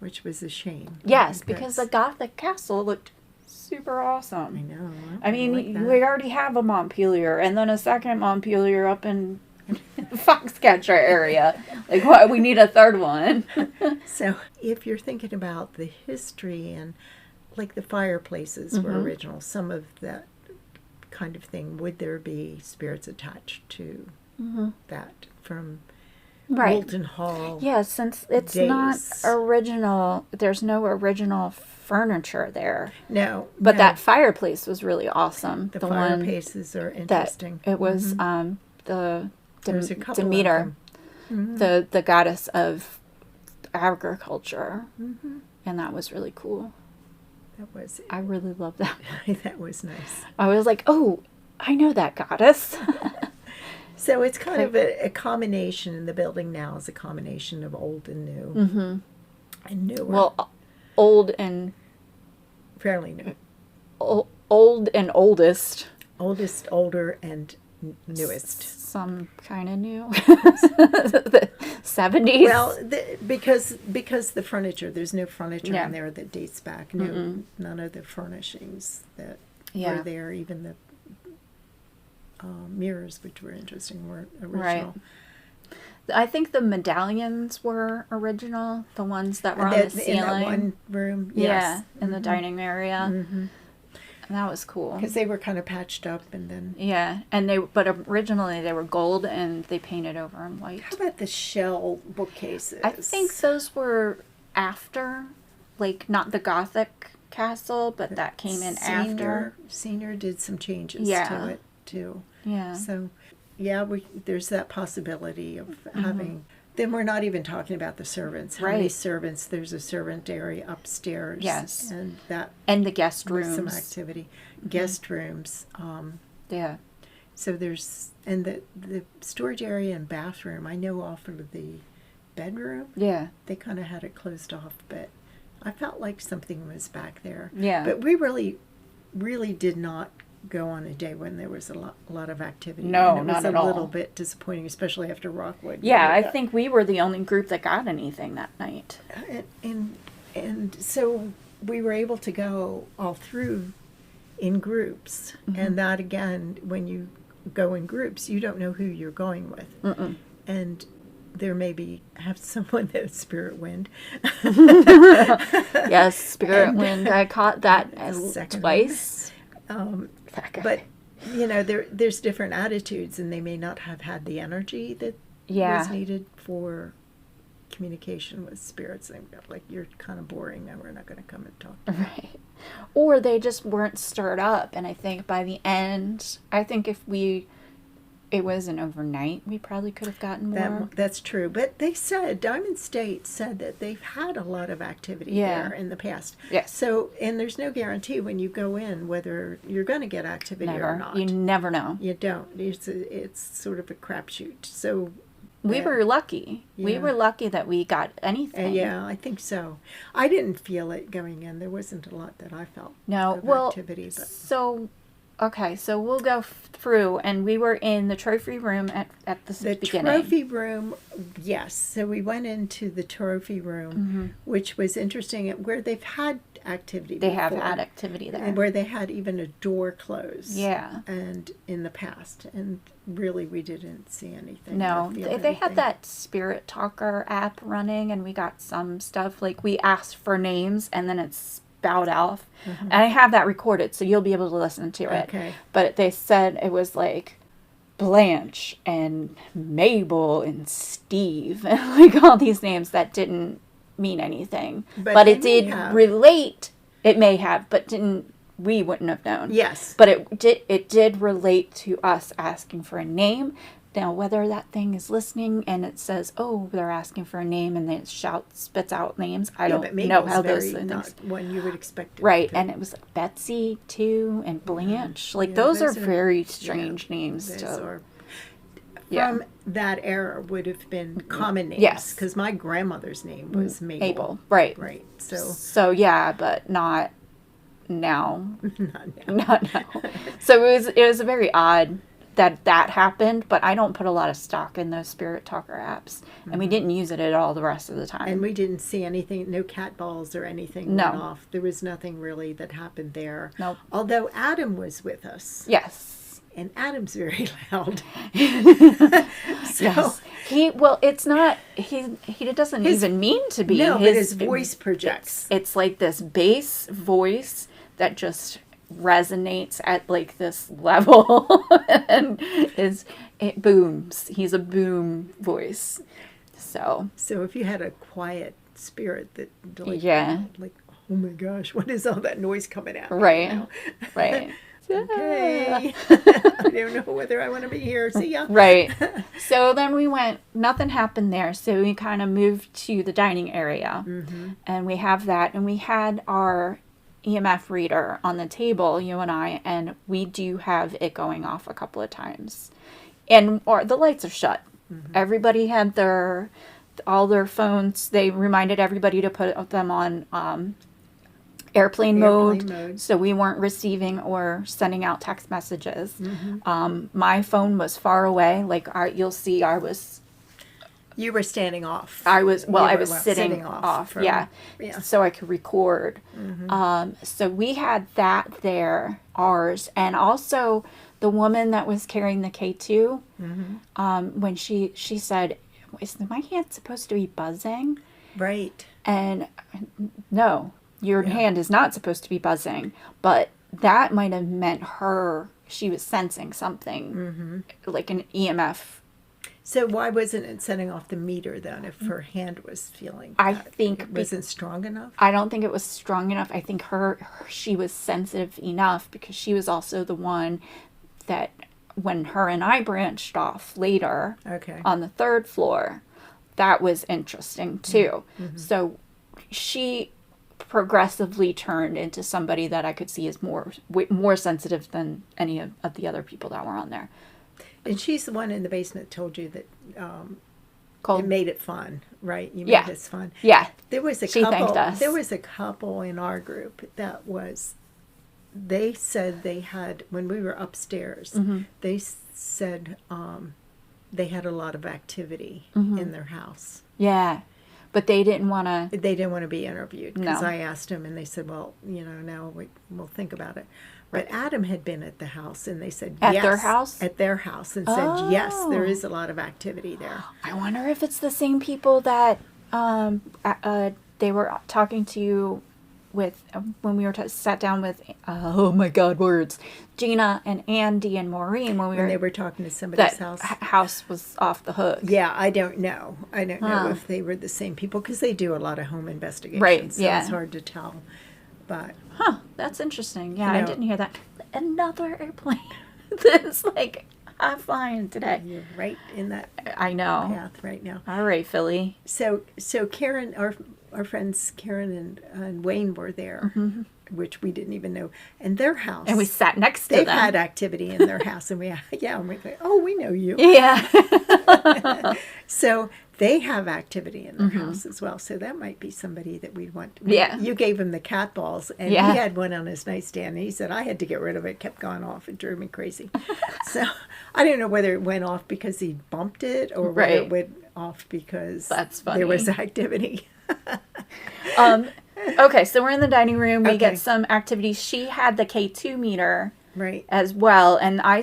Speaker 2: which was a shame.
Speaker 1: Yes,
Speaker 2: I think
Speaker 1: because the
Speaker 2: that's-
Speaker 1: Gothic castle looked super awesome.
Speaker 2: I know.
Speaker 1: I mean,
Speaker 2: like that.
Speaker 1: we already have a Montpelier, and then a second Montpelier up in Foxcatcher area. Like, what? We need a third one.
Speaker 2: So if you're thinking about the history and like the fireplaces were
Speaker 1: Mhm.
Speaker 2: original, some of that kind of thing, would there be spirits attached to that from
Speaker 1: Right.
Speaker 2: Moulton Hall?
Speaker 1: Yeah, since it's not
Speaker 2: Days.
Speaker 1: original, there's no original furniture there.
Speaker 2: No.
Speaker 1: But
Speaker 2: no.
Speaker 1: that fireplace was really awesome.
Speaker 2: the
Speaker 1: one
Speaker 2: fireplaces are
Speaker 1: that
Speaker 2: interesting.
Speaker 1: it was the
Speaker 2: There's a couple of
Speaker 1: Demeter,
Speaker 2: them.
Speaker 1: the goddess of agriculture,
Speaker 2: Mm-hmm.
Speaker 1: and that was really cool.
Speaker 2: That was
Speaker 1: I really love that.
Speaker 2: that was nice.
Speaker 1: I was like, oh, I know that goddess.
Speaker 2: So it's kind of a combination. The building now is a combination of old and new,
Speaker 1: Mm-hmm.
Speaker 2: and newer.
Speaker 1: Well, old and
Speaker 2: fairly new.
Speaker 1: old and oldest.
Speaker 2: Oldest, older, and newest.
Speaker 1: Some kind of new. The 70s.
Speaker 2: Well, because the furniture, there's no furniture
Speaker 1: Yeah.
Speaker 2: in there that dates back. No, none of the furnishings that
Speaker 1: Yeah.
Speaker 2: were there, even the mirrors, which were interesting, were original.
Speaker 1: Right. I think the medallions were original. The ones that were on
Speaker 2: That-
Speaker 1: the ceiling.
Speaker 2: in that one room,
Speaker 1: Yeah,
Speaker 2: yes.
Speaker 1: in the dining area.
Speaker 2: Mm-hmm.
Speaker 1: And that was cool.
Speaker 2: Because they were kind of patched up, and then.
Speaker 1: Yeah, but originally they were gold and they painted over them white.
Speaker 2: How about the shell bookcases?
Speaker 1: I think those were after, like not the Gothic castle, but that came in after.
Speaker 2: Senior did some changes
Speaker 1: Yeah.
Speaker 2: to it too.
Speaker 1: Yeah.
Speaker 2: So, yeah, there's that possibility of having. Then we're not even talking about the servants. How many
Speaker 1: Right.
Speaker 2: servants? There's a servant area upstairs.
Speaker 1: Yes.
Speaker 2: and that
Speaker 1: And the guest
Speaker 2: was
Speaker 1: rooms.
Speaker 2: some activity. Guest rooms.
Speaker 1: Yeah.
Speaker 2: So there's and the storage area and bathroom. I know off of the bedroom,
Speaker 1: Yeah.
Speaker 2: they kind of had it closed off, but I felt like something was back there.
Speaker 1: Yeah.
Speaker 2: But we really really did not go on a day when there was a lot of activity.
Speaker 1: No,
Speaker 2: and
Speaker 1: not at
Speaker 2: It was a
Speaker 1: all.
Speaker 2: little bit disappointing, especially after Rockwood.
Speaker 1: Yeah, I think we were the only group that got anything that night.
Speaker 2: And so we were able to go all through in groups.
Speaker 1: Mm-hmm.
Speaker 2: And that, again, when you go in groups, you don't know who you're going with.
Speaker 1: Mm-mm.
Speaker 2: And there may have someone that's spirit wind.
Speaker 1: Yes, spirit wind. I caught that twice.
Speaker 2: But, there's different attitudes, and they may not have had the energy that was needed for communication with spirits. Like, you're kind of boring, now we're not going to come and talk to you.
Speaker 1: Right. Or they just weren't stirred up. And I think by the end, if it was an overnight, we probably could have gotten more.
Speaker 2: That's true. But they said, Diamond State said that they've had a lot of activity there in the past.
Speaker 1: Yes.
Speaker 2: So, and there's no guarantee when you go in whether you're going to get activity or not.
Speaker 1: You never know.
Speaker 2: You don't. It's sort of a crapshoot. So
Speaker 1: we were lucky.
Speaker 2: Yeah.
Speaker 1: We were lucky that we got anything.
Speaker 2: Yeah, I think so. I didn't feel it going in. There wasn't a lot that I felt of activity. But.
Speaker 1: So we'll go through, and we were in the trophy room at the beginning.
Speaker 2: The trophy room, yes. So we went into the trophy room, which was interesting, where they've had activity
Speaker 1: They
Speaker 2: before,
Speaker 1: have had activity there.
Speaker 2: and where they had even a door closed.
Speaker 1: Yeah.
Speaker 2: And in the past, and really we didn't see anything.
Speaker 1: No,
Speaker 2: or feel
Speaker 1: they
Speaker 2: anything.
Speaker 1: had that Spirit Talker app running, and we got some stuff. Like, we asked for names, and then it spelled off. And I have that recorded, so you'll be able to listen to it.
Speaker 2: Okay.
Speaker 1: But they said it was like Blanche and Mabel and Steve, and like all these names that didn't mean anything. But it did relate. It may have, but we wouldn't have known.
Speaker 2: Yes.
Speaker 1: But it did relate to us asking for a name. Now, whether that thing is listening and it says, "Oh, they're asking for a name," and then it spits out names, I don't know how those things.
Speaker 2: Not one you would expect.
Speaker 1: Right, and it was like Betsy too, and Blanche. Like, those are very strange names.
Speaker 2: From that era would have been common names.
Speaker 1: Yes,
Speaker 2: because my grandmother's name was Mabel.
Speaker 1: Right.
Speaker 2: Right.
Speaker 1: So yeah, but not now.
Speaker 2: Not now.
Speaker 1: So it was very odd that happened, but I don't put a lot of stock in those Spirit Talker apps, and we didn't use it at all the rest of the time.
Speaker 2: And we didn't see anything, no cat balls or anything went off. There was nothing really that happened there.
Speaker 1: Nope.
Speaker 2: Although Adam was with us.
Speaker 1: Yes.
Speaker 2: And Adam's very loud.
Speaker 1: Yes. It's not, he doesn't even mean to be.
Speaker 2: No, but his voice projects.
Speaker 1: It's like this bass voice that just resonates at like this level and it booms. He's a boom voice. So
Speaker 2: if you had a quiet spirit that like oh my gosh, what is all that noise coming out?
Speaker 1: Right. Right.
Speaker 2: Okay. I don't know whether I want to be here. See ya.
Speaker 1: Right. So then we went, nothing happened there. So we kind of moved to the dining area, and we have that, and we had our EMF reader on the table, you and I, and we do have it going off a couple of times. Or the lights are shut. Everybody had all their phones. They reminded everybody to put them on airplane mode, so we weren't receiving or sending out text messages. My phone was far away. Like, you'll see
Speaker 2: you were standing off.
Speaker 1: I was sitting off. So I could record. So we had that there, ours, and also the woman that was carrying the K2. When she said, "Is my hand supposed to be buzzing?"
Speaker 2: Right.
Speaker 1: And no, your hand is not supposed to be buzzing. But that might have meant she was sensing something, like an EMF.
Speaker 2: So why wasn't it setting off the meter then if her hand was feeling
Speaker 1: I think
Speaker 2: it wasn't strong enough?
Speaker 1: I don't think it was strong enough. I think she was sensitive enough because she was also the one that when her and I branched off later on the third floor, that was interesting too. So she progressively turned into somebody that I could see as more sensitive than any of the other people that were on there.
Speaker 2: And she's the one in the basement that told you that it made it fun, right? You made this fun.
Speaker 1: Yeah.
Speaker 2: There was a
Speaker 1: couple. Thanked us.
Speaker 2: There was a couple in our group that was they said they had, when we were upstairs, they said they had a lot of activity in their house.
Speaker 1: Yeah. But they didn't want to...
Speaker 2: They didn't want to be interviewed because
Speaker 1: No.
Speaker 2: I asked them and they said, well, no, we'll think about it. But Adam had been at the house and they said
Speaker 1: At
Speaker 2: yes.
Speaker 1: their house?
Speaker 2: At their house and said, yes, there is a lot of activity there.
Speaker 1: I wonder if it's the same people that they were talking to with when we were sat down with oh my god, words, Gina and Andy and Maureen when
Speaker 2: they were talking to somebody's house.
Speaker 1: House was off the hook.
Speaker 2: Yeah, I don't know. I don't know if they were the same people because they do a lot of home investigations.
Speaker 1: Right,
Speaker 2: so
Speaker 1: yeah.
Speaker 2: it's hard to tell. But
Speaker 1: That's interesting. Yeah,
Speaker 2: You
Speaker 1: I
Speaker 2: know-
Speaker 1: didn't hear that. Another airplane that's like I'm flying today.
Speaker 2: you're right in that
Speaker 1: I know.
Speaker 2: path right now.
Speaker 1: All right, Philly.
Speaker 2: So Karen, our friends Karen and Wayne were there, which we didn't even know, and their house.
Speaker 1: And we sat next to
Speaker 2: They've
Speaker 1: them.
Speaker 2: had activity in their house, and we go, oh, we know you.
Speaker 1: Yeah.
Speaker 2: So they have activity in their house as well. So that might be somebody that we'd want.
Speaker 1: Yeah.
Speaker 2: You gave him the cat balls, and
Speaker 1: Yeah.
Speaker 2: he had one on his nightstand, and he said, I had to get rid of it. It kept going off. It drove me crazy. So I don't know whether it went off because he bumped it or whether it
Speaker 1: Right.
Speaker 2: went off because
Speaker 1: That's
Speaker 2: there was
Speaker 1: funny.
Speaker 2: activity.
Speaker 1: Okay, so we're in the dining room. We
Speaker 2: Okay.
Speaker 1: get some activities. She had the K2 meter
Speaker 2: Right.
Speaker 1: as well, and I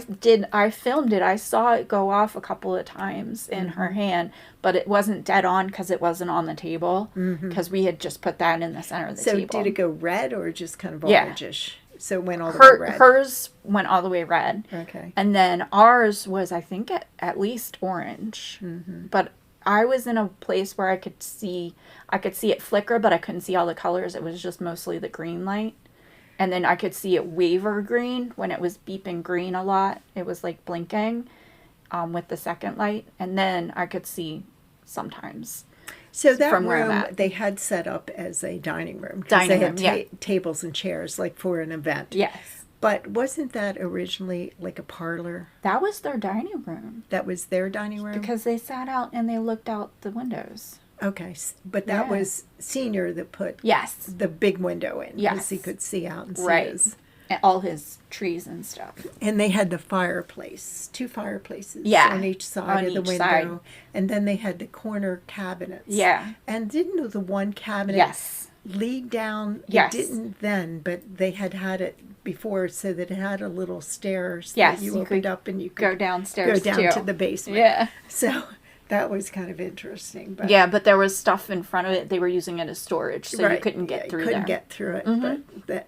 Speaker 1: filmed it. I saw it go off a couple of times in her hand, but it wasn't dead on because it wasn't on the table because we had just put that in the center of the
Speaker 2: So
Speaker 1: table.
Speaker 2: did it go red or just kind of
Speaker 1: Yeah.
Speaker 2: orangish? So it went all the way red.
Speaker 1: Hers went all the way red.
Speaker 2: Okay.
Speaker 1: And then ours was, I think, at least orange. But I was in a place where I could see it flicker, but I couldn't see all the colors. It was just mostly the green light. And then I could see it waver green when it was beeping green a lot. It was like blinking with the second light. And then I could see sometimes.
Speaker 2: So that
Speaker 1: from where I'm
Speaker 2: room
Speaker 1: at.
Speaker 2: they had set up as a dining room. 'Cause
Speaker 1: Dining
Speaker 2: they had
Speaker 1: room, yeah.
Speaker 2: tables and chairs like for an event.
Speaker 1: Yes.
Speaker 2: But wasn't that originally like a parlor?
Speaker 1: That was their dining room.
Speaker 2: That was their dining room?
Speaker 1: Because they sat out and they looked out the windows.
Speaker 2: Okay. But that
Speaker 1: Yeah.
Speaker 2: was Senior that put
Speaker 1: Yes.
Speaker 2: the big window in.
Speaker 1: Yes.
Speaker 2: Because he could see out and see
Speaker 1: Right.
Speaker 2: his.
Speaker 1: And all his trees and stuff.
Speaker 2: And they had the fireplace, 2 fireplaces
Speaker 1: Yeah,
Speaker 2: on each side
Speaker 1: on
Speaker 2: of the
Speaker 1: each
Speaker 2: window.
Speaker 1: side.
Speaker 2: And then they had the corner cabinets.
Speaker 1: Yeah.
Speaker 2: And didn't the one cabinet
Speaker 1: Yes.
Speaker 2: lead down?
Speaker 1: Yes.
Speaker 2: It didn't then, but they had it before so that it had a little stairs
Speaker 1: Yes,
Speaker 2: that you
Speaker 1: you
Speaker 2: opened
Speaker 1: could
Speaker 2: up and you could
Speaker 1: Go downstairs
Speaker 2: go down
Speaker 1: too.
Speaker 2: to the basement.
Speaker 1: Yeah.
Speaker 2: So that was kind of interesting. But
Speaker 1: Yeah, but there was stuff in front of it. They were using it as storage, so you
Speaker 2: Right,
Speaker 1: couldn't get
Speaker 2: yeah,
Speaker 1: through
Speaker 2: you couldn't
Speaker 1: there.
Speaker 2: get through it, but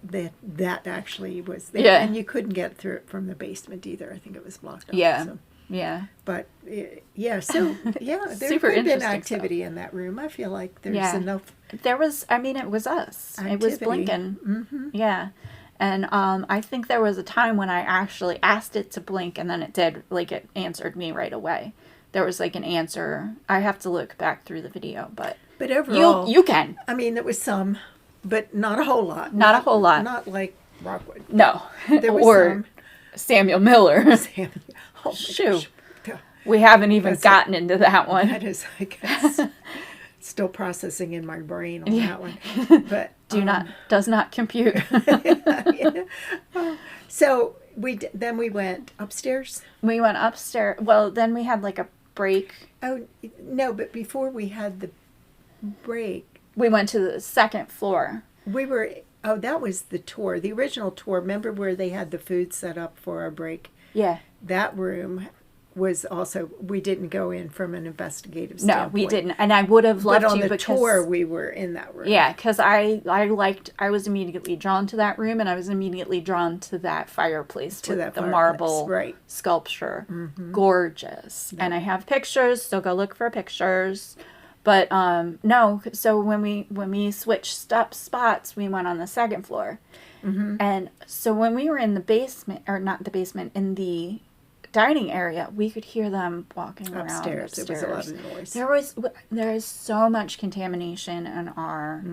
Speaker 2: that actually was there.
Speaker 1: Yeah.
Speaker 2: And you couldn't get through it from the basement either. I think it was blocked off.
Speaker 1: Yeah.
Speaker 2: So.
Speaker 1: Yeah.
Speaker 2: But yeah, so yeah, there
Speaker 1: Super
Speaker 2: could have been
Speaker 1: interesting
Speaker 2: activity in that room. I feel like there's
Speaker 1: Yeah.
Speaker 2: enough.
Speaker 1: There was, I mean, it was us. It was
Speaker 2: Activity.
Speaker 1: blinking.
Speaker 2: Mm-hmm.
Speaker 1: Yeah. And I think there was a time when I actually asked it to blink and then it did, like it answered me right away. There was like an answer. I have to look back through the video, but
Speaker 2: But overall,
Speaker 1: you can.
Speaker 2: I mean, there was some, but not a whole lot.
Speaker 1: Not a whole lot.
Speaker 2: Not like Rockwood.
Speaker 1: No.
Speaker 2: There was
Speaker 1: or
Speaker 2: some.
Speaker 1: Samuel Miller.
Speaker 2: Sam, oh my
Speaker 1: Shoo.
Speaker 2: gosh.
Speaker 1: We haven't even
Speaker 2: That's
Speaker 1: gotten into that one.
Speaker 2: That is, I guess, still processing in my brain on that one. But
Speaker 1: Does not compute.
Speaker 2: yeah. So then we went upstairs.
Speaker 1: We went upstairs. Well, then we had like a break.
Speaker 2: Oh no! But before we had the break,
Speaker 1: We went to the second floor.
Speaker 2: we were. Oh, that was the tour, the original tour. Remember where they had the food set up for our break?
Speaker 1: Yeah.
Speaker 2: That room was also. We didn't go in from an investigative
Speaker 1: No,
Speaker 2: standpoint.
Speaker 1: we didn't. And I would have loved
Speaker 2: But on
Speaker 1: to
Speaker 2: the
Speaker 1: because
Speaker 2: tour, we were in that room.
Speaker 1: yeah, because I was immediately drawn to that room, and I was immediately drawn to that fireplace with
Speaker 2: that
Speaker 1: the
Speaker 2: fireplace,
Speaker 1: marble
Speaker 2: right.
Speaker 1: sculpture. Gorgeous. And I have pictures, so go look for pictures. But no, so when we switched up spots, we went on the second floor. And so when we were in the basement, or not the basement, in the dining area, we could hear them walking around
Speaker 2: Upstairs. It was a lot of noise.
Speaker 1: There is so much contamination in our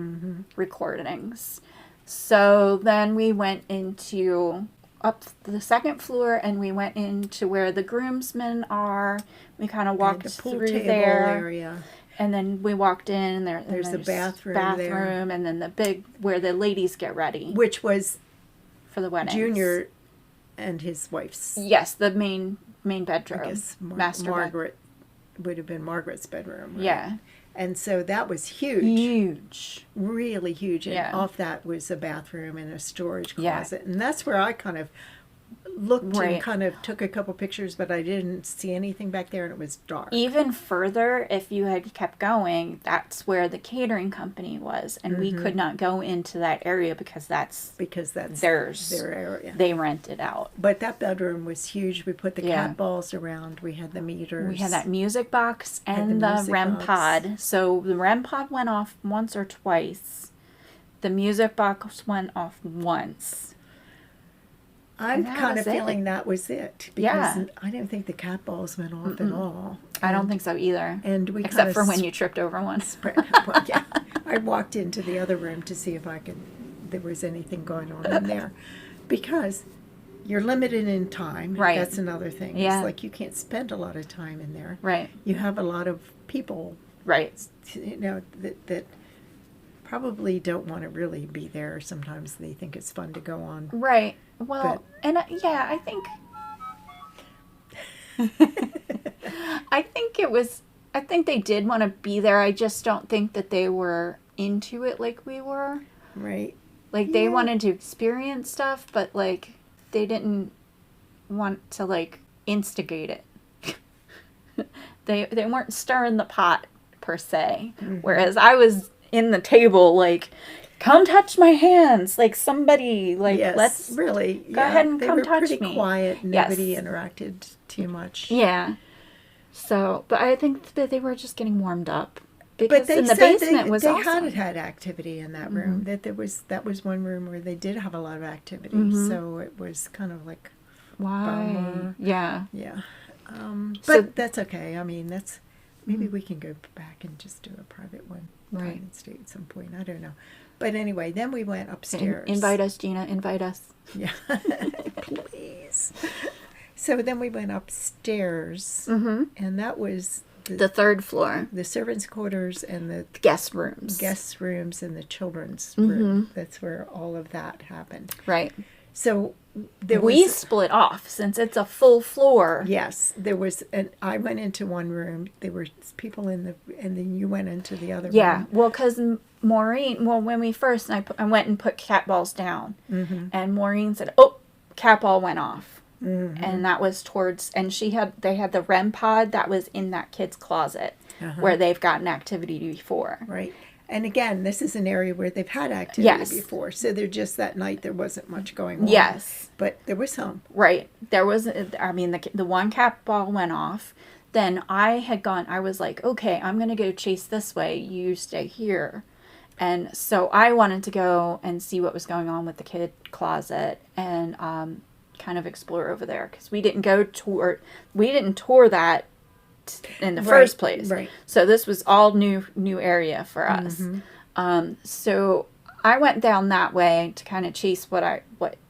Speaker 1: recordings. So then we went up the second floor, and we went into where the groomsmen are. We kind of walked
Speaker 2: the pool
Speaker 1: through
Speaker 2: table
Speaker 1: there.
Speaker 2: area.
Speaker 1: And then we walked in, and there's
Speaker 2: the bathroom there.
Speaker 1: and then the big, where the ladies get ready
Speaker 2: Which was
Speaker 1: for for the weddings.
Speaker 2: Junior and his wife's.
Speaker 1: Yes, the main bedroom.
Speaker 2: I guess
Speaker 1: master
Speaker 2: Margaret would have been Margaret's bedroom. Right?
Speaker 1: Yeah.
Speaker 2: And so that was huge.
Speaker 1: Huge.
Speaker 2: Really huge. And
Speaker 1: Yeah.
Speaker 2: off that was a bathroom and a storage
Speaker 1: Yeah.
Speaker 2: closet. And that's where I kind of looked
Speaker 1: Right.
Speaker 2: and kind of took a couple pictures, but I didn't see anything back there, and it was dark.
Speaker 1: Even further, if you had kept going, that's where the catering company was, and we could not go into that area because that's
Speaker 2: theirs, their area.
Speaker 1: They rent it out.
Speaker 2: But that bedroom was huge. We put the
Speaker 1: Yeah.
Speaker 2: cat balls around. We had the meters.
Speaker 1: We had that music box
Speaker 2: Had
Speaker 1: and
Speaker 2: the
Speaker 1: the
Speaker 2: music
Speaker 1: REM
Speaker 2: box.
Speaker 1: pod. So the REM pod went off once or twice. The music box went off once.
Speaker 2: I'm
Speaker 1: And that
Speaker 2: kind of
Speaker 1: was it.
Speaker 2: feeling that was it. Because
Speaker 1: Yeah.
Speaker 2: I didn't think the cat balls went off at all.
Speaker 1: I don't think so either.
Speaker 2: And we
Speaker 1: Except
Speaker 2: kinda
Speaker 1: for when you tripped over one.
Speaker 2: Well, yeah. I walked into the other room to see if there was anything going on in there. Because you're limited in time.
Speaker 1: Right.
Speaker 2: That's another thing.
Speaker 1: Yeah.
Speaker 2: It's like you can't spend a lot of time in there.
Speaker 1: Right.
Speaker 2: You have a lot of people,
Speaker 1: Right.
Speaker 2: that probably don't want to really be there. Sometimes they think it's fun to go on.
Speaker 1: Right. Well, and yeah, I think I think they did want to be there. I just don't think that they were into it like we were.
Speaker 2: Right.
Speaker 1: Like they
Speaker 2: Yeah.
Speaker 1: wanted to experience stuff, but like they didn't want to like instigate it. They weren't stirring the pot per se. Whereas I was in the table like, come touch my hands, like somebody, like
Speaker 2: Yes,
Speaker 1: let's
Speaker 2: really.
Speaker 1: go ahead and
Speaker 2: they
Speaker 1: come
Speaker 2: were
Speaker 1: touch
Speaker 2: pretty
Speaker 1: me.
Speaker 2: quiet.
Speaker 1: Yes.
Speaker 2: Nobody interacted too much.
Speaker 1: Yeah. So, but I think that they were just getting warmed up
Speaker 2: But
Speaker 1: because
Speaker 2: they
Speaker 1: in the
Speaker 2: said
Speaker 1: basement was
Speaker 2: they
Speaker 1: awesome.
Speaker 2: had activity in that room. That that was one room where they did have a lot of activity. So it was kind of like
Speaker 1: Why?
Speaker 2: bummer.
Speaker 1: Yeah.
Speaker 2: Yeah.
Speaker 1: So-
Speaker 2: But that's okay. I mean, maybe we can go back and just do a private one.
Speaker 1: Right.
Speaker 2: Private stay at some point. I don't know. But anyway, then we went upstairs.
Speaker 1: Invite us, Gina. Invite us.
Speaker 2: Yeah. Please. So then we went upstairs, and that was
Speaker 1: The third floor,
Speaker 2: the servants' quarters and the
Speaker 1: guest rooms.
Speaker 2: guest rooms and the children's room. That's where all of that happened.
Speaker 1: Right.
Speaker 2: So there
Speaker 1: We
Speaker 2: was,
Speaker 1: split off since it's a full floor.
Speaker 2: yes, there was, and I went into one room. There were people and then you went into the other
Speaker 1: Yeah.
Speaker 2: room.
Speaker 1: Well, because Maureen, when we first, I went and put cat balls down, and Maureen said, "Oh, cat ball went off." And that was and they had the REM pod that was in that kid's closet where they've gotten activity before.
Speaker 2: Right. And again, this is an area where they've had activity
Speaker 1: Yes.
Speaker 2: before. So they're just that night there wasn't much going on.
Speaker 1: Yes.
Speaker 2: But there was some.
Speaker 1: Right. There was, I mean, the one cat ball went off. Then I was like, okay, I'm going to go chase this way. You stay here. And so I wanted to go and see what was going on with the kid closet and kind of explore over there because we didn't tour that in the first place.
Speaker 2: Right.
Speaker 1: So this was all new area for us. So I went down that way to kind of chase what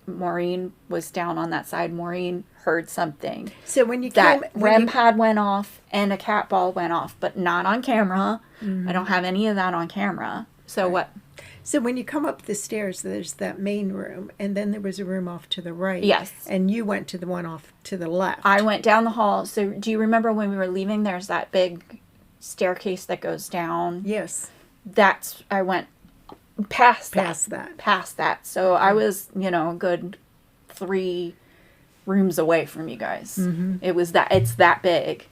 Speaker 1: Maureen was down on that side. Maureen heard something.
Speaker 2: So when you
Speaker 1: That
Speaker 2: came,
Speaker 1: REM pod went off and a cat ball went off, but not on camera. I don't have any of that on camera. So what?
Speaker 2: So when you come up the stairs, there's that main room, and then there was a room off to the right.
Speaker 1: Yes.
Speaker 2: And you went to the one off to the left.
Speaker 1: I went down the hall. So do you remember when we were leaving, there's that big staircase that goes down?
Speaker 2: Yes.
Speaker 1: I went past
Speaker 2: that.
Speaker 1: Past that. So I was, a good 3 rooms away from you guys. It's that big.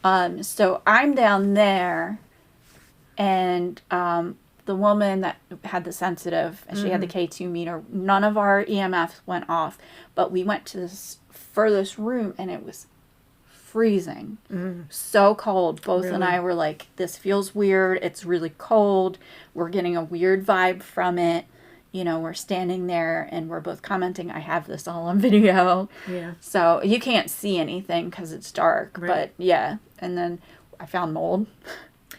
Speaker 1: So I'm down there, and the woman that had the sensitive, she had the K2 meter. None of our EMFs went off, but we went to this furthest room, and it was freezing. So cold. Both and I were like, this feels weird. It's really cold. We're getting a weird vibe from it. We're standing there, and we're both commenting. I have this all on video.
Speaker 2: Yeah.
Speaker 1: So you can't see anything because it's dark.
Speaker 2: Right.
Speaker 1: But yeah. And then I found mold.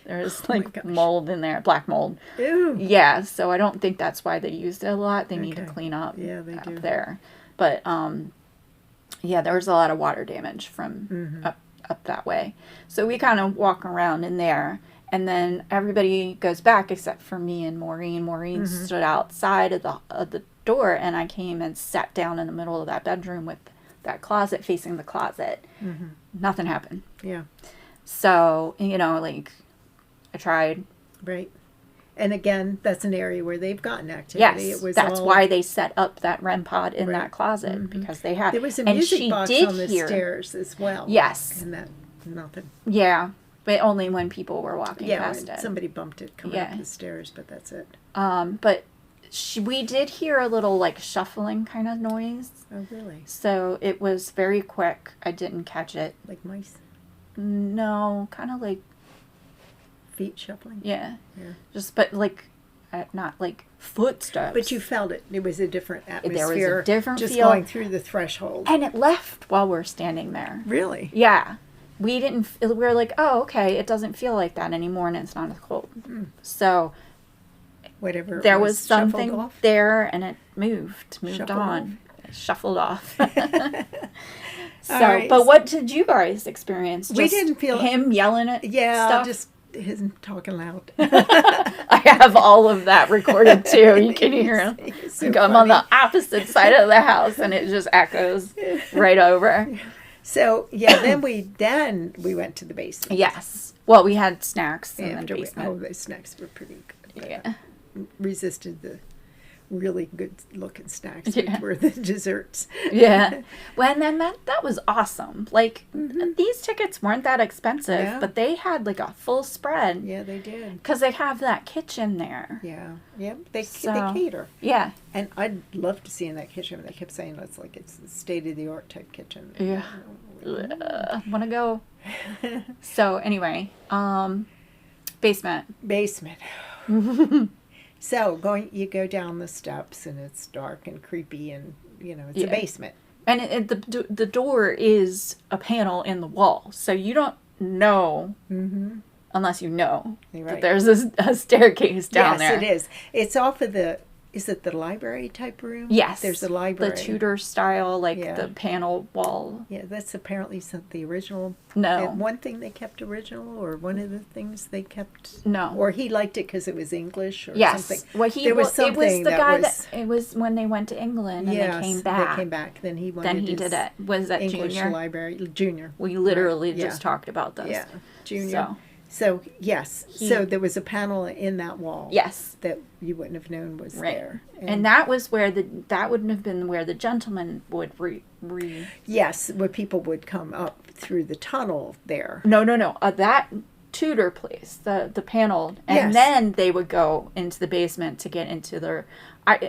Speaker 1: There's
Speaker 2: gosh.
Speaker 1: mold in there, black mold.
Speaker 2: Ew.
Speaker 1: Yeah, so I don't think that's why they used it a lot. They need to
Speaker 2: Okay.
Speaker 1: clean up
Speaker 2: Yeah, they
Speaker 1: up
Speaker 2: do.
Speaker 1: there. But yeah, there was a lot of water damage from up that way. So we kind of walk around in there, and then everybody goes back except for me and Maureen. Maureen stood outside of the door, and I came and sat down in the middle of that bedroom with that closet facing the closet.
Speaker 2: Mm-hmm.
Speaker 1: Nothing happened.
Speaker 2: Yeah.
Speaker 1: So, you know, like, I tried.
Speaker 2: Right. And again, that's an area where they've gotten activity.
Speaker 1: Yes,
Speaker 2: It was
Speaker 1: that's
Speaker 2: all,
Speaker 1: why they set up that REM pod in
Speaker 2: Right.
Speaker 1: that closet, because they had.
Speaker 2: there was a
Speaker 1: and
Speaker 2: music
Speaker 1: she
Speaker 2: box
Speaker 1: did
Speaker 2: on the
Speaker 1: hear,
Speaker 2: stairs as well.
Speaker 1: Yes.
Speaker 2: And that, nothing.
Speaker 1: Yeah, but only when people were walking
Speaker 2: Yeah,
Speaker 1: past
Speaker 2: when
Speaker 1: it.
Speaker 2: somebody bumped it coming
Speaker 1: Yeah.
Speaker 2: up the stairs, but that's it.
Speaker 1: But we did hear a little, like, shuffling kind of noise.
Speaker 2: Oh, really?
Speaker 1: So it was very quick. I didn't catch it.
Speaker 2: Like mice?
Speaker 1: No, kind of like,
Speaker 2: Feet shuffling?
Speaker 1: yeah.
Speaker 2: Yeah.
Speaker 1: Just, but like, not like footsteps.
Speaker 2: But you felt it. It was a different atmosphere.
Speaker 1: There was a different
Speaker 2: just
Speaker 1: feel.
Speaker 2: going through the threshold.
Speaker 1: And it left while we're standing there.
Speaker 2: Really?
Speaker 1: Yeah. We didn't, we were like, oh, okay, it doesn't feel like that anymore and it's not as cold. So
Speaker 2: Whatever it
Speaker 1: there was
Speaker 2: shuffled
Speaker 1: something
Speaker 2: off.
Speaker 1: there and it moved
Speaker 2: Shuffled
Speaker 1: on. It shuffled off. So,
Speaker 2: All right.
Speaker 1: but what did you guys experience?
Speaker 2: We
Speaker 1: Just
Speaker 2: didn't feel-
Speaker 1: him yelling at
Speaker 2: Yeah,
Speaker 1: stuff?
Speaker 2: just his talking loud.
Speaker 1: I have all of that recorded too. You can hear him.
Speaker 2: He's so
Speaker 1: I'm on
Speaker 2: funny.
Speaker 1: the opposite side of the house and it just echoes right over.
Speaker 2: So yeah, then we went to the basement.
Speaker 1: Yes. Well, we had snacks in the
Speaker 2: After
Speaker 1: basement.
Speaker 2: the snacks were pretty good. But,
Speaker 1: Yeah.
Speaker 2: resisted the really good looking snacks,
Speaker 1: Yeah.
Speaker 2: which were the desserts.
Speaker 1: Yeah. Well, and then that was awesome. Like, these tickets weren't that expensive,
Speaker 2: Yeah.
Speaker 1: but they had like a full spread
Speaker 2: Yeah, they did.
Speaker 1: because they have that kitchen there.
Speaker 2: Yeah, yep. They
Speaker 1: So-
Speaker 2: cater,
Speaker 1: Yeah.
Speaker 2: and I'd love to see in that kitchen. They kept saying it's like it's a state of the art type kitchen.
Speaker 1: Yeah. Want to go. So anyway, basement.
Speaker 2: Basement. So you go down the steps and it's dark and creepy and it's
Speaker 1: Yeah.
Speaker 2: a basement.
Speaker 1: And the door is a panel in the wall, so you don't know unless you know
Speaker 2: You're
Speaker 1: that
Speaker 2: right.
Speaker 1: there's a staircase down there.
Speaker 2: Yes, it is. It's off of is it the library type room?
Speaker 1: Yes.
Speaker 2: There's a library.
Speaker 1: The Tudor style, like
Speaker 2: Yeah.
Speaker 1: the panel wall.
Speaker 2: Yeah, that's apparently the original.
Speaker 1: No.
Speaker 2: One thing they kept original, or one of the things they kept.
Speaker 1: No.
Speaker 2: Or he liked it because it was English, or
Speaker 1: Yes.
Speaker 2: something.
Speaker 1: Well,
Speaker 2: There was
Speaker 1: it was
Speaker 2: something
Speaker 1: the
Speaker 2: that
Speaker 1: guy
Speaker 2: was-
Speaker 1: it was when they went to England and
Speaker 2: Yes,
Speaker 1: they came back.
Speaker 2: They came back. Then he wanted
Speaker 1: Then he
Speaker 2: his
Speaker 1: did it. Was that
Speaker 2: English
Speaker 1: Junior?
Speaker 2: library junior.
Speaker 1: We literally
Speaker 2: Right,
Speaker 1: just
Speaker 2: yeah.
Speaker 1: talked about this.
Speaker 2: Yeah, junior.
Speaker 1: So,
Speaker 2: So yes, so there was a panel in that wall.
Speaker 1: yes.
Speaker 2: That you wouldn't have known was
Speaker 1: Right.
Speaker 2: there.
Speaker 1: And that was where that wouldn't have been where the gentleman would
Speaker 2: yes, where people would come up through the tunnel there.
Speaker 1: No. That Tudor place, the panel, and
Speaker 2: Yes.
Speaker 1: then they would go into the basement to get into their.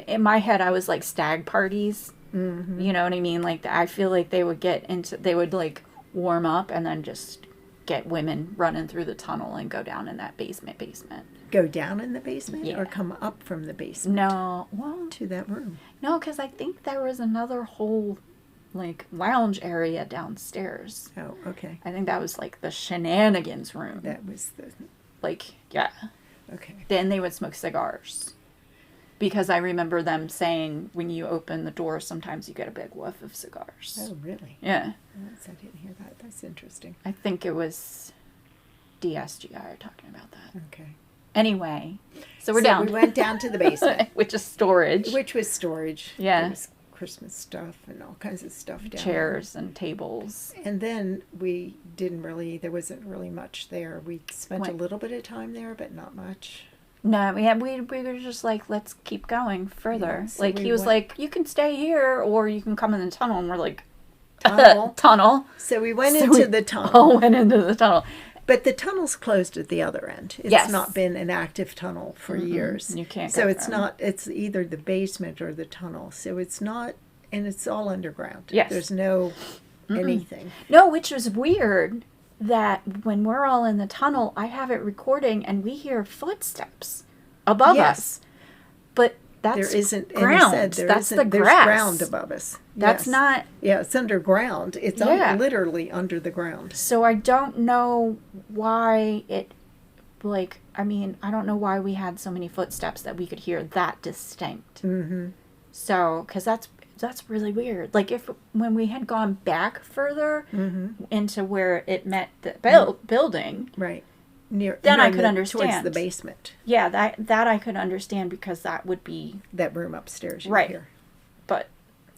Speaker 1: In my head, I was like stag parties. Mm-hmm. You know what I mean? Like I feel like they would like warm up and then just get women running through the tunnel and go down in that basement.
Speaker 2: Go down in the basement
Speaker 1: Yeah.
Speaker 2: or come up from the basement
Speaker 1: No, well,
Speaker 2: to that room.
Speaker 1: no, because I think there was another whole like lounge area downstairs.
Speaker 2: Oh, okay.
Speaker 1: I think that was like the shenanigans room.
Speaker 2: That was the
Speaker 1: Like, yeah.
Speaker 2: okay.
Speaker 1: Then they would smoke cigars. Because I remember them saying when you open the door, sometimes you get a big whiff of cigars.
Speaker 2: Oh, really?
Speaker 1: Yeah.
Speaker 2: I didn't hear that. That's interesting.
Speaker 1: I think it was DSGI talking about that.
Speaker 2: Okay.
Speaker 1: Anyway, so we're down.
Speaker 2: We went down to the basement,
Speaker 1: Which is storage.
Speaker 2: which was storage.
Speaker 1: Yeah.
Speaker 2: There was Christmas stuff and all kinds of stuff down
Speaker 1: Chairs and tables.
Speaker 2: there. And then there wasn't really much there. We spent a little bit of time there, but not much.
Speaker 1: No, we were just like, let's keep going further.
Speaker 2: Yeah, so
Speaker 1: like,
Speaker 2: we
Speaker 1: he was
Speaker 2: went-
Speaker 1: like, you can stay here or you can come in the tunnel. And we're like,
Speaker 2: Tunnel.
Speaker 1: tunnel.
Speaker 2: So we went
Speaker 1: So
Speaker 2: into
Speaker 1: we
Speaker 2: the tunnel.
Speaker 1: all went into the tunnel.
Speaker 2: But the tunnel's closed at the other end. It's
Speaker 1: Yes.
Speaker 2: not been an active tunnel for years.
Speaker 1: You can't
Speaker 2: So
Speaker 1: go
Speaker 2: it's
Speaker 1: from-
Speaker 2: not, it's either the basement or the tunnel. So it's not, and it's all underground.
Speaker 1: Yes.
Speaker 2: There's no anything.
Speaker 1: No, which was weird that when we're all in the tunnel, I have it recording and we hear footsteps above
Speaker 2: Yes.
Speaker 1: us. But that's
Speaker 2: There isn't, and he
Speaker 1: ground.
Speaker 2: said there
Speaker 1: That's the
Speaker 2: isn't- there's
Speaker 1: grass.
Speaker 2: ground above us.
Speaker 1: That's
Speaker 2: Yes.
Speaker 1: not.
Speaker 2: Yeah, it's underground. It's
Speaker 1: Yeah.
Speaker 2: literally under the ground.
Speaker 1: So I don't know why it, like, I mean, I don't know why we had so many footsteps that we could hear that distinct.
Speaker 2: Mm-hmm.
Speaker 1: So, because that's really weird. Like, when we had gone back further
Speaker 2: Mm-hmm.
Speaker 1: into where it met the building,
Speaker 2: Right.
Speaker 1: then I could
Speaker 2: towards
Speaker 1: understand.
Speaker 2: the basement.
Speaker 1: Yeah, that I could understand because that would be
Speaker 2: That room upstairs,
Speaker 1: right.
Speaker 2: Here.
Speaker 1: But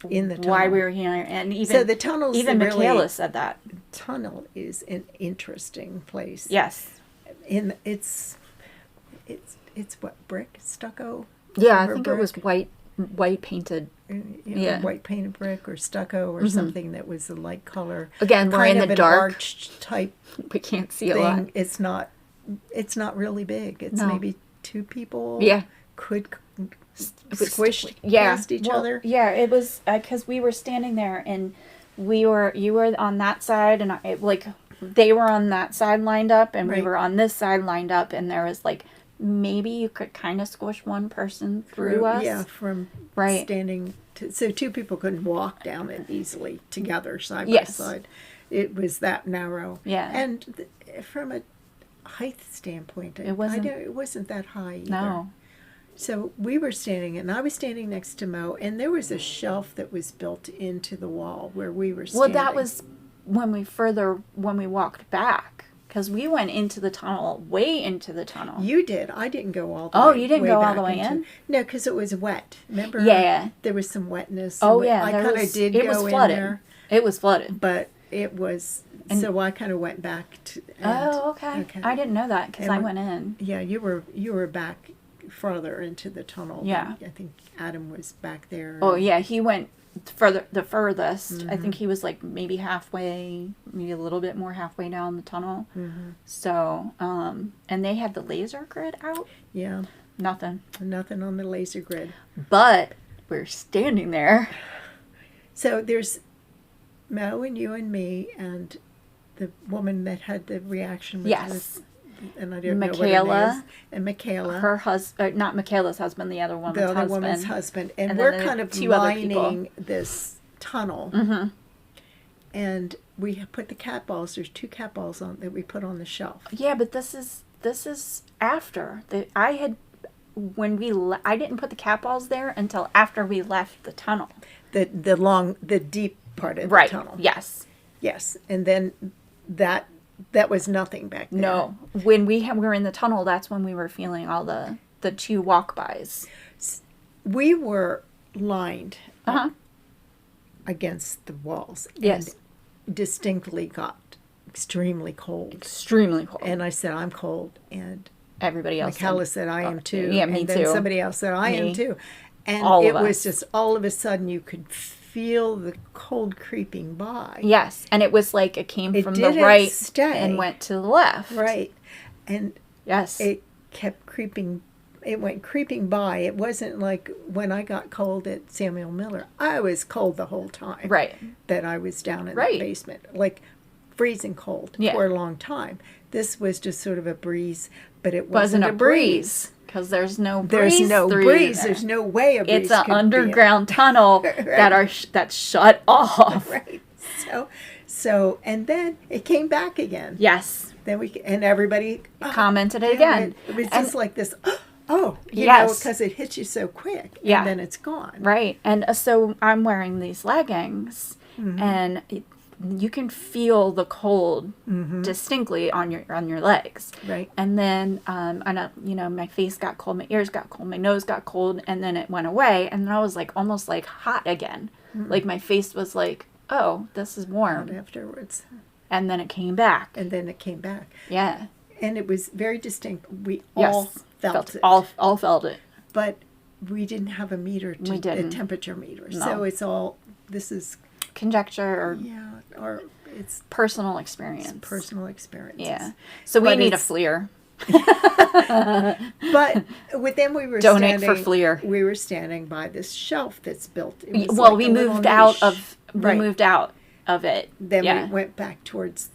Speaker 2: In the tunnel.
Speaker 1: why we were here, and even
Speaker 2: So the tunnel's
Speaker 1: even
Speaker 2: really,
Speaker 1: Mychela said that.
Speaker 2: Tunnel is an interesting place.
Speaker 1: Yes.
Speaker 2: It's what, brick, stucco?
Speaker 1: Yeah, I
Speaker 2: Or
Speaker 1: think
Speaker 2: brick?
Speaker 1: it was white painted. Yeah.
Speaker 2: White painted brick or stucco or something that was a light color.
Speaker 1: Again, we're
Speaker 2: kind
Speaker 1: in
Speaker 2: of
Speaker 1: the
Speaker 2: an
Speaker 1: dark.
Speaker 2: arched type
Speaker 1: We can't see a lot.
Speaker 2: thing. It's not really big. It's
Speaker 1: No.
Speaker 2: maybe two people.
Speaker 1: Yeah.
Speaker 2: Could
Speaker 1: It was
Speaker 2: squish
Speaker 1: yeah.
Speaker 2: past each
Speaker 1: Well,
Speaker 2: other.
Speaker 1: Yeah, it was because we were standing there and you were on that side and they were on that side lined up and we
Speaker 2: Right.
Speaker 1: were on this side lined up and there was maybe you could kind of squish one person through us.
Speaker 2: Yeah, from
Speaker 1: Right.
Speaker 2: standing. So two people couldn't walk down it easily together, side
Speaker 1: Yes.
Speaker 2: by side. It was that narrow.
Speaker 1: Yeah.
Speaker 2: And from a height standpoint,
Speaker 1: It wasn't-
Speaker 2: it wasn't that high either.
Speaker 1: No.
Speaker 2: So we were standing, and I was standing next to Mo, and there was a shelf that was built into the wall where we were
Speaker 1: Well,
Speaker 2: standing.
Speaker 1: that was when we walked back because we went into the tunnel, way into the tunnel.
Speaker 2: You did. I didn't go all the
Speaker 1: Oh,
Speaker 2: way.
Speaker 1: you didn't
Speaker 2: way
Speaker 1: go all
Speaker 2: back
Speaker 1: the way
Speaker 2: into-
Speaker 1: in?
Speaker 2: No, because it was wet. Remember?
Speaker 1: Yeah.
Speaker 2: There was some wetness.
Speaker 1: Oh
Speaker 2: and
Speaker 1: yeah,
Speaker 2: I
Speaker 1: there
Speaker 2: kind of
Speaker 1: was-
Speaker 2: did
Speaker 1: it
Speaker 2: go
Speaker 1: was
Speaker 2: in
Speaker 1: flooded.
Speaker 2: there,
Speaker 1: It was flooded.
Speaker 2: but it was. So I kind of went back to.
Speaker 1: Oh, okay. I didn't know that because
Speaker 2: And
Speaker 1: I
Speaker 2: we-
Speaker 1: went in.
Speaker 2: Yeah, you were back farther into the tunnel.
Speaker 1: Yeah.
Speaker 2: I think Adam was back there.
Speaker 1: Oh yeah, he went the furthest. I think he was maybe halfway, maybe a little bit more halfway down the tunnel.
Speaker 2: Mm-hmm.
Speaker 1: So, and they had the laser grid out.
Speaker 2: Yeah.
Speaker 1: Nothing.
Speaker 2: Nothing on the laser grid.
Speaker 1: But we're standing there.
Speaker 2: So there's Mo and you and me and the woman that had the reaction with
Speaker 1: Yes.
Speaker 2: and I don't know what
Speaker 1: Mychela.
Speaker 2: it is. And Mychela.
Speaker 1: Her husband, not Mychela's husband, the other woman's
Speaker 2: the other
Speaker 1: husband.
Speaker 2: woman's husband. And,
Speaker 1: And then
Speaker 2: we're
Speaker 1: the
Speaker 2: kind of
Speaker 1: two other people.
Speaker 2: lining this tunnel.
Speaker 1: Mm-hmm.
Speaker 2: And we have put the cat balls. There's 2 cat balls on that we put on the shelf.
Speaker 1: Yeah, but this is after I didn't put the cat balls there until after we left the tunnel.
Speaker 2: The deep part of
Speaker 1: Right.
Speaker 2: the tunnel.
Speaker 1: Yes.
Speaker 2: Yes. And then that was nothing back there.
Speaker 1: No. When we were in the tunnel, that's when we were feeling all the 2 walk-bys.
Speaker 2: We were lined
Speaker 1: Uh-huh.
Speaker 2: against the walls.
Speaker 1: Yes.
Speaker 2: And distinctly got extremely cold.
Speaker 1: Extremely cold.
Speaker 2: And I said, I'm cold. And
Speaker 1: Everybody else.
Speaker 2: Mychela said, I am too.
Speaker 1: Yeah, me
Speaker 2: and then
Speaker 1: too.
Speaker 2: somebody else said, I am
Speaker 1: Me.
Speaker 2: too. And
Speaker 1: All
Speaker 2: it
Speaker 1: of
Speaker 2: was
Speaker 1: us.
Speaker 2: just all of a sudden you could feel the cold creeping by.
Speaker 1: Yes, and it was like it came
Speaker 2: It
Speaker 1: from the
Speaker 2: didn't
Speaker 1: right
Speaker 2: stay.
Speaker 1: and went to the left.
Speaker 2: Right. And
Speaker 1: Yes.
Speaker 2: it kept creeping. It went creeping by. It wasn't like when I got cold at Samuel Miller. I was cold the whole time.
Speaker 1: Right.
Speaker 2: That I was down in
Speaker 1: Right.
Speaker 2: the basement. Like freezing cold
Speaker 1: Yeah.
Speaker 2: for a long time. This was just sort of a breeze, but it
Speaker 1: Wasn't
Speaker 2: wasn't
Speaker 1: a breeze because there's no breeze.
Speaker 2: There's no
Speaker 1: through
Speaker 2: breeze.
Speaker 1: there.
Speaker 2: There's no way a breeze
Speaker 1: It's an
Speaker 2: could be in.
Speaker 1: underground tunnel
Speaker 2: Right.
Speaker 1: that's shut off.
Speaker 2: Right. So and then it came back again.
Speaker 1: Yes.
Speaker 2: Then and everybody
Speaker 1: Commented it
Speaker 2: yeah,
Speaker 1: again.
Speaker 2: It was
Speaker 1: And-
Speaker 2: just like this. Oh, you
Speaker 1: Yes.
Speaker 2: know, because it hits you so quick.
Speaker 1: Yeah.
Speaker 2: And then it's gone.
Speaker 1: Right. And so I'm wearing these leggings
Speaker 2: Mm-hmm.
Speaker 1: and you can feel the cold distinctly on your legs.
Speaker 2: Right.
Speaker 1: And then my face got cold, my ears got cold, my nose got cold, and then it went away, and then I was almost hot again. Like my face was like, oh, this is warm.
Speaker 2: And afterwards.
Speaker 1: And then it came back.
Speaker 2: And then it came back.
Speaker 1: Yeah.
Speaker 2: And it was very distinct. We
Speaker 1: Yes.
Speaker 2: all felt it.
Speaker 1: All felt it.
Speaker 2: But we didn't have a meter,
Speaker 1: We didn't.
Speaker 2: a temperature meter.
Speaker 1: No.
Speaker 2: So it's all, this is,
Speaker 1: Conjecture or
Speaker 2: or it's
Speaker 1: personal experience.
Speaker 2: personal experiences.
Speaker 1: Yeah. So we
Speaker 2: But
Speaker 1: need a
Speaker 2: it's-
Speaker 1: FLIR.
Speaker 2: But with them, we were
Speaker 1: Donate
Speaker 2: standing,
Speaker 1: for FLIR.
Speaker 2: We were standing by this shelf that's built. It was
Speaker 1: Well,
Speaker 2: like
Speaker 1: we
Speaker 2: a little
Speaker 1: moved out
Speaker 2: niche.
Speaker 1: of
Speaker 2: Right.
Speaker 1: it.
Speaker 2: Then
Speaker 1: Yeah.
Speaker 2: we went back towards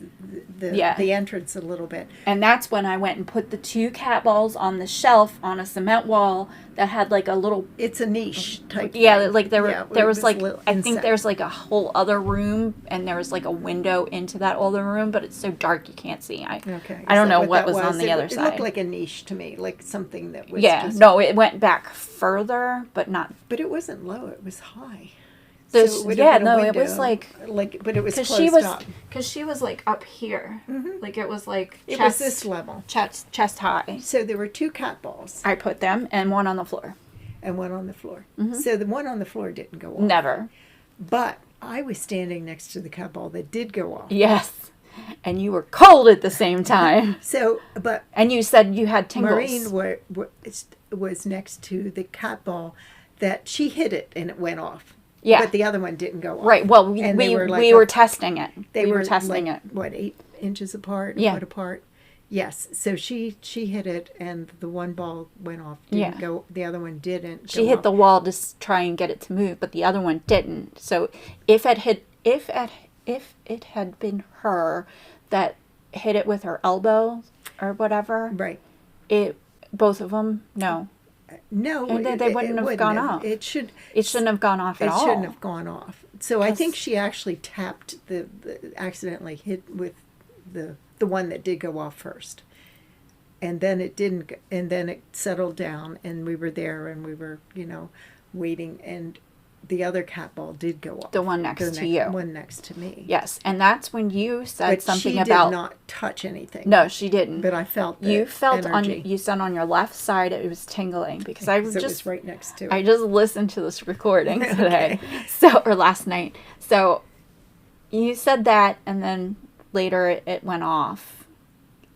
Speaker 2: the
Speaker 1: Yeah.
Speaker 2: entrance a little bit.
Speaker 1: And that's when I went and put the 2 cat balls on the shelf on a cement wall that had a little.
Speaker 2: It's a niche type.
Speaker 1: Yeah,
Speaker 2: thing.
Speaker 1: there
Speaker 2: it
Speaker 1: was
Speaker 2: a little
Speaker 1: I think
Speaker 2: insect.
Speaker 1: there's a whole other room and there was a window into that other room, but it's so dark you can't see.
Speaker 2: Okay.
Speaker 1: I don't
Speaker 2: Is
Speaker 1: know
Speaker 2: that
Speaker 1: what
Speaker 2: that
Speaker 1: was on the other
Speaker 2: It
Speaker 1: side.
Speaker 2: looked like a niche to me, like something that was.
Speaker 1: Yeah,
Speaker 2: just,
Speaker 1: no, it went back further, but not.
Speaker 2: But it wasn't low. It was high.
Speaker 1: This,
Speaker 2: So it would
Speaker 1: yeah,
Speaker 2: have been a
Speaker 1: no, it was
Speaker 2: window, but it was
Speaker 1: because
Speaker 2: closed
Speaker 1: she was
Speaker 2: up.
Speaker 1: because she was like up here, like it was like
Speaker 2: It
Speaker 1: chest,
Speaker 2: was this level.
Speaker 1: chest high.
Speaker 2: So there were 2 cat balls
Speaker 1: I put them and one on the floor.
Speaker 2: and one on the floor. So the one on the floor didn't go off.
Speaker 1: Never.
Speaker 2: But I was standing next to the cat ball that did go off.
Speaker 1: Yes, and you were cold at the same time.
Speaker 2: So, but
Speaker 1: And you said you had tingles.
Speaker 2: Maureen was next to the cat ball that she hit it and it went off.
Speaker 1: Yeah.
Speaker 2: But the other one didn't go off.
Speaker 1: Right. Well, we
Speaker 2: And they were like
Speaker 1: we were testing it.
Speaker 2: They
Speaker 1: we
Speaker 2: were
Speaker 1: were testing
Speaker 2: like,
Speaker 1: it.
Speaker 2: What, 8 inches apart?
Speaker 1: Yeah.
Speaker 2: A foot apart? Yes. So she hit it and the one ball went off.
Speaker 1: Yeah.
Speaker 2: Go. The other one didn't.
Speaker 1: She hit the wall to try and get it to move, but the other one didn't. So if it had been her that hit it with her elbow or whatever,
Speaker 2: Right.
Speaker 1: both of them, no.
Speaker 2: No,
Speaker 1: And they wouldn't have gone off.
Speaker 2: It
Speaker 1: shouldn't have gone off at all.
Speaker 2: It shouldn't have gone off. So I think she actually tapped accidentally hit with the one that did go off first, and then it didn't. And then it settled down, and we were there, and we were waiting, and the other cat ball did go off.
Speaker 1: The one next to you.
Speaker 2: One next to me.
Speaker 1: Yes, and that's when you said
Speaker 2: But
Speaker 1: something
Speaker 2: she
Speaker 1: about.
Speaker 2: did not touch anything.
Speaker 1: No, she didn't.
Speaker 2: But I felt
Speaker 1: you felt
Speaker 2: energy.
Speaker 1: you said on your left side it was tingling because I was
Speaker 2: It
Speaker 1: just
Speaker 2: was right next to it.
Speaker 1: I just listened to this recording today, or last night. So you said that, and then later it went off,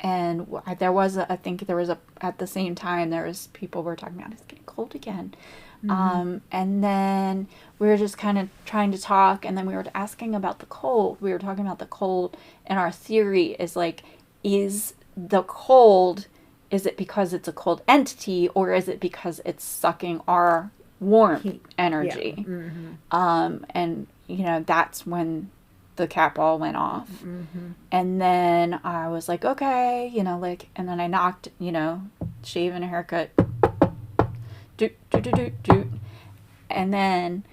Speaker 1: and there was at the same time there was people were talking about it's getting cold again. And then we were just kind of trying to talk, and then we were asking about the cold. We were talking about the cold, and our theory is like, is the cold, is it because it's a cold entity, or is it because it's sucking our warm energy?
Speaker 2: Yeah.
Speaker 1: And that's when the cat ball went off. And then I was like, okay, and then I knocked, shave and a haircut. Doot. And then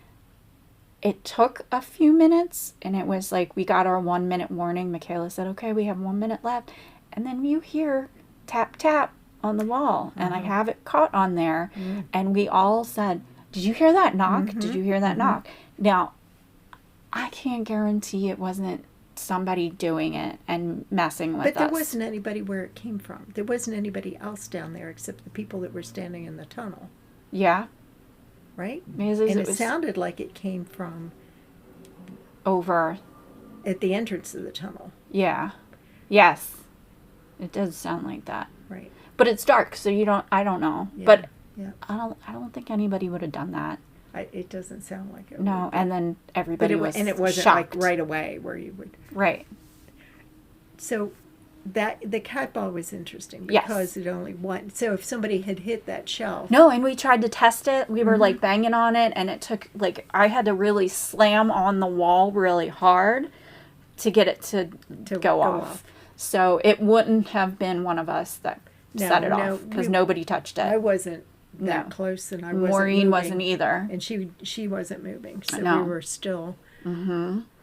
Speaker 1: it took a few minutes, and it was like we got our 1 minute warning. Mychela said, okay, we have 1 minute left. And then you hear tap, tap on the wall, and I have it caught on there. And we all said, did you hear that knock? Did you hear that knock? Now, I can't guarantee it wasn't somebody doing it and messing with us.
Speaker 2: But there wasn't anybody where it came from. There wasn't anybody else down there except the people that were standing in the tunnel.
Speaker 1: Yeah.
Speaker 2: Right?
Speaker 1: Because
Speaker 2: And it sounded like it came from
Speaker 1: over
Speaker 2: at the entrance of the tunnel.
Speaker 1: Yeah. Yes. It does sound like that.
Speaker 2: Right.
Speaker 1: But it's dark, so I don't know.
Speaker 2: Yeah.
Speaker 1: But
Speaker 2: Yeah.
Speaker 1: I don't think anybody would have done that.
Speaker 2: It doesn't sound like it.
Speaker 1: No,
Speaker 2: would.
Speaker 1: and then everybody was
Speaker 2: and it wasn't
Speaker 1: shocked.
Speaker 2: like right away where you would.
Speaker 1: Right.
Speaker 2: So that the cat ball was interesting
Speaker 1: Yes.
Speaker 2: because it only went. So if somebody had hit that shelf.
Speaker 1: No, and we tried to test it. We were like banging on it, and it took I had to really slam on the wall really hard to get it to go off. So it wouldn't have been one of us that set it off because nobody touched it.
Speaker 2: I wasn't that close, and I wasn't
Speaker 1: Maureen
Speaker 2: moving,
Speaker 1: wasn't either.
Speaker 2: and she wasn't moving, so
Speaker 1: No.
Speaker 2: we were still.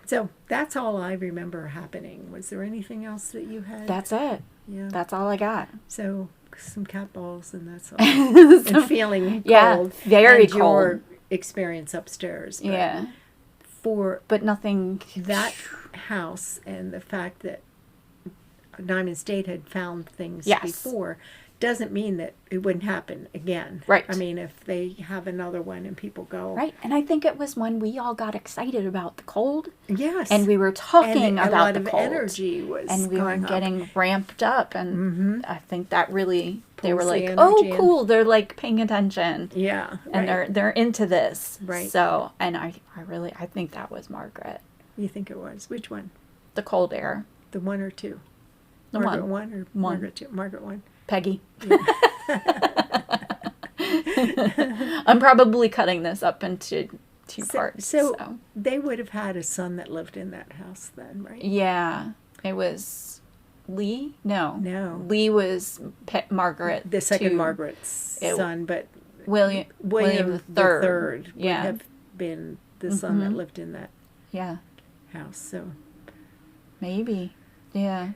Speaker 2: So that's all I remember happening. Was there anything else that you had?
Speaker 1: That's it.
Speaker 2: Yeah.
Speaker 1: That's all I got.
Speaker 2: So some cat balls, and that's all. And feeling cold.
Speaker 1: Very
Speaker 2: and
Speaker 1: cold.
Speaker 2: Your experience upstairs. But
Speaker 1: but nothing.
Speaker 2: that house and the fact that Diamond State had found things
Speaker 1: Yes.
Speaker 2: before doesn't mean that it wouldn't happen again.
Speaker 1: Right.
Speaker 2: I mean, if they have another one and people go.
Speaker 1: Right, and I think it was when we all got excited about the cold.
Speaker 2: Yes.
Speaker 1: And we were talking
Speaker 2: and
Speaker 1: about
Speaker 2: a lot
Speaker 1: the
Speaker 2: of
Speaker 1: cold.
Speaker 2: energy was
Speaker 1: And we were
Speaker 2: going up.
Speaker 1: getting ramped up, and I think that really they were
Speaker 2: Pulls the
Speaker 1: like,
Speaker 2: energy
Speaker 1: "Oh,
Speaker 2: in.
Speaker 1: cool!" They're like paying attention,
Speaker 2: Yeah.
Speaker 1: and
Speaker 2: right.
Speaker 1: they're into this.
Speaker 2: Right.
Speaker 1: So, and I think that was Margaret,
Speaker 2: You think it was? Which one?
Speaker 1: the cold air,
Speaker 2: The one or two?
Speaker 1: the
Speaker 2: Margaret
Speaker 1: one,
Speaker 2: one or
Speaker 1: One.
Speaker 2: Margaret two? Margaret one.
Speaker 1: Peggy. I'm probably cutting this up into two parts.
Speaker 2: So they would have had a son that lived in that house then, right?
Speaker 1: yeah, it was Lee. No,
Speaker 2: No.
Speaker 1: Lee was Margaret.
Speaker 2: The second
Speaker 1: to
Speaker 2: Margaret's
Speaker 1: it-
Speaker 2: son, but
Speaker 1: William
Speaker 2: the
Speaker 1: the
Speaker 2: third would
Speaker 1: Yeah.
Speaker 2: have been the son that lived in that
Speaker 1: Yeah,
Speaker 2: house. So
Speaker 1: maybe. Yeah.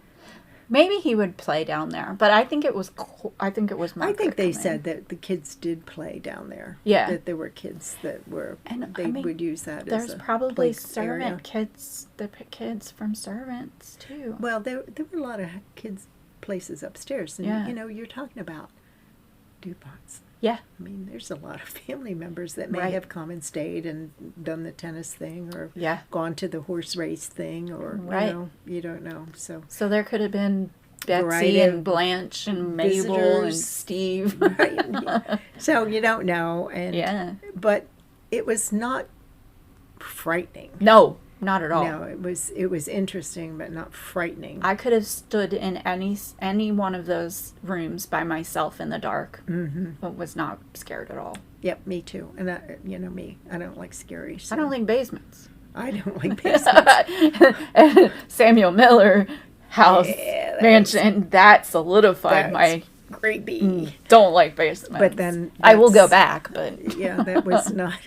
Speaker 1: Maybe he would play down there, but I think it was
Speaker 2: I
Speaker 1: Margaret
Speaker 2: think they
Speaker 1: coming.
Speaker 2: said that the kids did play down there.
Speaker 1: Yeah.
Speaker 2: That there were kids that were,
Speaker 1: And,
Speaker 2: they would use that as
Speaker 1: there's
Speaker 2: a
Speaker 1: probably
Speaker 2: play
Speaker 1: servant
Speaker 2: area.
Speaker 1: kids, the kids from servants too.
Speaker 2: Well, there were a lot of kids' places upstairs. And,
Speaker 1: Yeah.
Speaker 2: you know, you're talking about DuPonts.
Speaker 1: Yeah.
Speaker 2: I mean, there's a lot of family members that may
Speaker 1: Right.
Speaker 2: have come and stayed and done the tennis thing or
Speaker 1: Yeah.
Speaker 2: gone to the horse race thing or,
Speaker 1: Right.
Speaker 2: you know, you don't know. So,
Speaker 1: there could have been Betsy
Speaker 2: Variety
Speaker 1: and
Speaker 2: of
Speaker 1: Blanche and Mabel and
Speaker 2: visitors.
Speaker 1: Steve.
Speaker 2: right. So you don't know. And
Speaker 1: Yeah.
Speaker 2: But it was not frightening.
Speaker 1: No, not at all.
Speaker 2: No, it was interesting, but not frightening.
Speaker 1: I could have stood in any one of those rooms by myself in the dark.
Speaker 2: Mm-hmm.
Speaker 1: But was not scared at all.
Speaker 2: Yep, me too. And you know me, I don't like scary. So
Speaker 1: I don't like basements.
Speaker 2: I don't like basements.
Speaker 1: Samuel Miller house
Speaker 2: Yeah,
Speaker 1: mansion that solidified my
Speaker 2: creepy.
Speaker 1: don't like basements.
Speaker 2: But then
Speaker 1: I will go
Speaker 2: that's-
Speaker 1: back, but
Speaker 2: Yeah, that was not.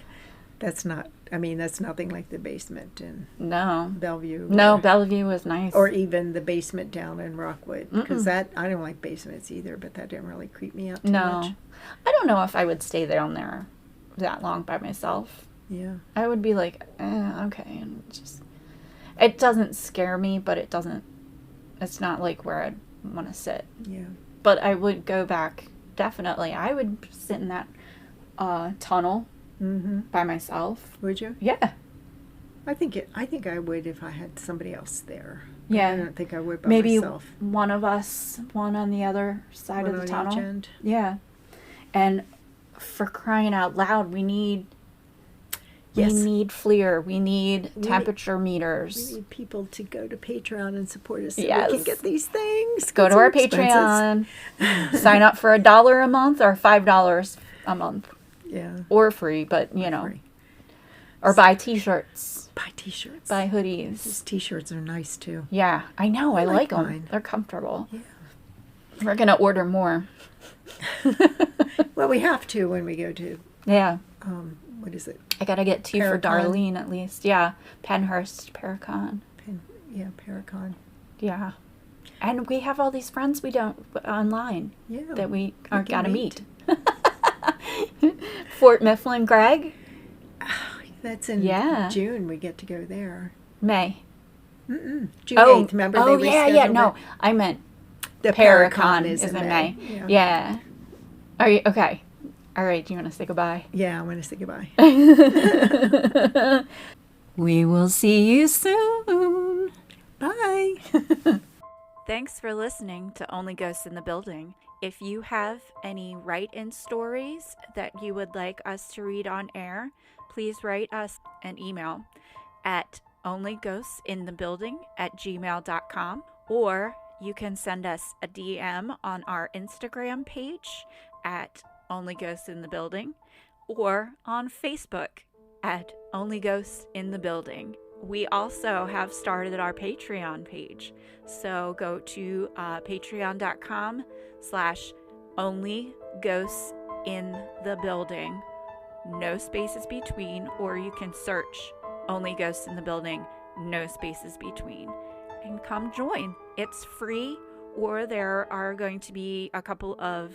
Speaker 2: That's not. I mean, that's nothing like the basement in
Speaker 1: no.
Speaker 2: Bellevue.
Speaker 1: No, Bellevue was nice.
Speaker 2: Or even the basement down in Rockwood, because that I don't like basements either. But that didn't really creep me out too
Speaker 1: no.
Speaker 2: much.
Speaker 1: I don't know if I would stay down there that long by myself.
Speaker 2: Yeah.
Speaker 1: I would be like, okay, and just it doesn't scare me, but it's not like where I'd want to sit.
Speaker 2: Yeah.
Speaker 1: But I would go back, definitely. I would sit in that tunnel
Speaker 2: Mm-hmm.
Speaker 1: by myself.
Speaker 2: Would you?
Speaker 1: Yeah.
Speaker 2: I think I would if I had somebody else there. But
Speaker 1: Yeah.
Speaker 2: I don't think I would by
Speaker 1: Maybe
Speaker 2: myself.
Speaker 1: one of us, one on the other side
Speaker 2: One
Speaker 1: of the
Speaker 2: on
Speaker 1: tunnel.
Speaker 2: each end.
Speaker 1: Yeah. And for crying out loud, we need
Speaker 2: Yes.
Speaker 1: we need FLIR. We need
Speaker 2: We
Speaker 1: temperature
Speaker 2: We
Speaker 1: meters.
Speaker 2: need people to go to Patreon and support us so
Speaker 1: Yes.
Speaker 2: we can get these things.
Speaker 1: Go to
Speaker 2: They're
Speaker 1: our
Speaker 2: expenses.
Speaker 1: Patreon. Sign up for $1 a month or $5 a month.
Speaker 2: Yeah.
Speaker 1: Or free, but you know.
Speaker 2: Free.
Speaker 1: Or buy t-shirts.
Speaker 2: Buy t-shirts.
Speaker 1: Buy hoodies.
Speaker 2: These t-shirts are nice too.
Speaker 1: Yeah, I know. I
Speaker 2: I
Speaker 1: like
Speaker 2: like
Speaker 1: them.
Speaker 2: mine.
Speaker 1: They're comfortable.
Speaker 2: Yeah.
Speaker 1: We're going to order more.
Speaker 2: Well, we have to when we go to
Speaker 1: Yeah.
Speaker 2: what is it?
Speaker 1: I got to get 2 for
Speaker 2: Paracon.
Speaker 1: Darlene at least. Yeah. Penhurst, Paracon.
Speaker 2: Paracon.
Speaker 1: Yeah. And we have all these friends we don't online
Speaker 2: Yeah.
Speaker 1: that we are
Speaker 2: can
Speaker 1: got to
Speaker 2: meet.
Speaker 1: meet. Fort Mifflin, Greg.
Speaker 2: That's in
Speaker 1: Yeah.
Speaker 2: June. We get to go there.
Speaker 1: May.
Speaker 2: June 8th. Remember
Speaker 1: oh
Speaker 2: they
Speaker 1: yeah,
Speaker 2: rescheduled
Speaker 1: No,
Speaker 2: it?
Speaker 1: I meant
Speaker 2: The
Speaker 1: Paracon is in May.
Speaker 2: Yeah.
Speaker 1: Yeah. Are you okay? All right. Do you want to say goodbye?
Speaker 2: Yeah, I want to say goodbye.
Speaker 1: We will see you soon.
Speaker 2: Bye.
Speaker 1: Thanks for listening to Only Ghosts in the Building. If you have any write-in stories that you would like us to read on air, please write us an email at onlyghostsinthebuilding@gmail.com, or you can send us a DM on our Instagram page at Only Ghosts in the Building, or on Facebook at Only Ghosts in the Building. We also have started our Patreon page. So go to patreon.com/onlyghosts-in-the-building. No spaces between, or you can search Only Ghosts in the Building, no spaces between. And come join. It's free, or there are going to be a couple of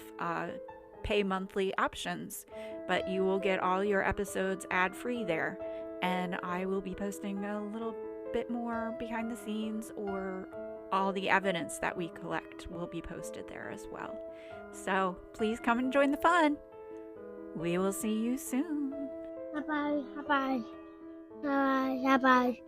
Speaker 1: pay monthly options, but you will get all your episodes ad-free there. And I will be posting a little bit more behind the scenes, or all the evidence that we collect will be posted there as well. So please come and join the fun. We will see you soon.
Speaker 4: Bye bye. Bye bye. Bye bye. Bye bye.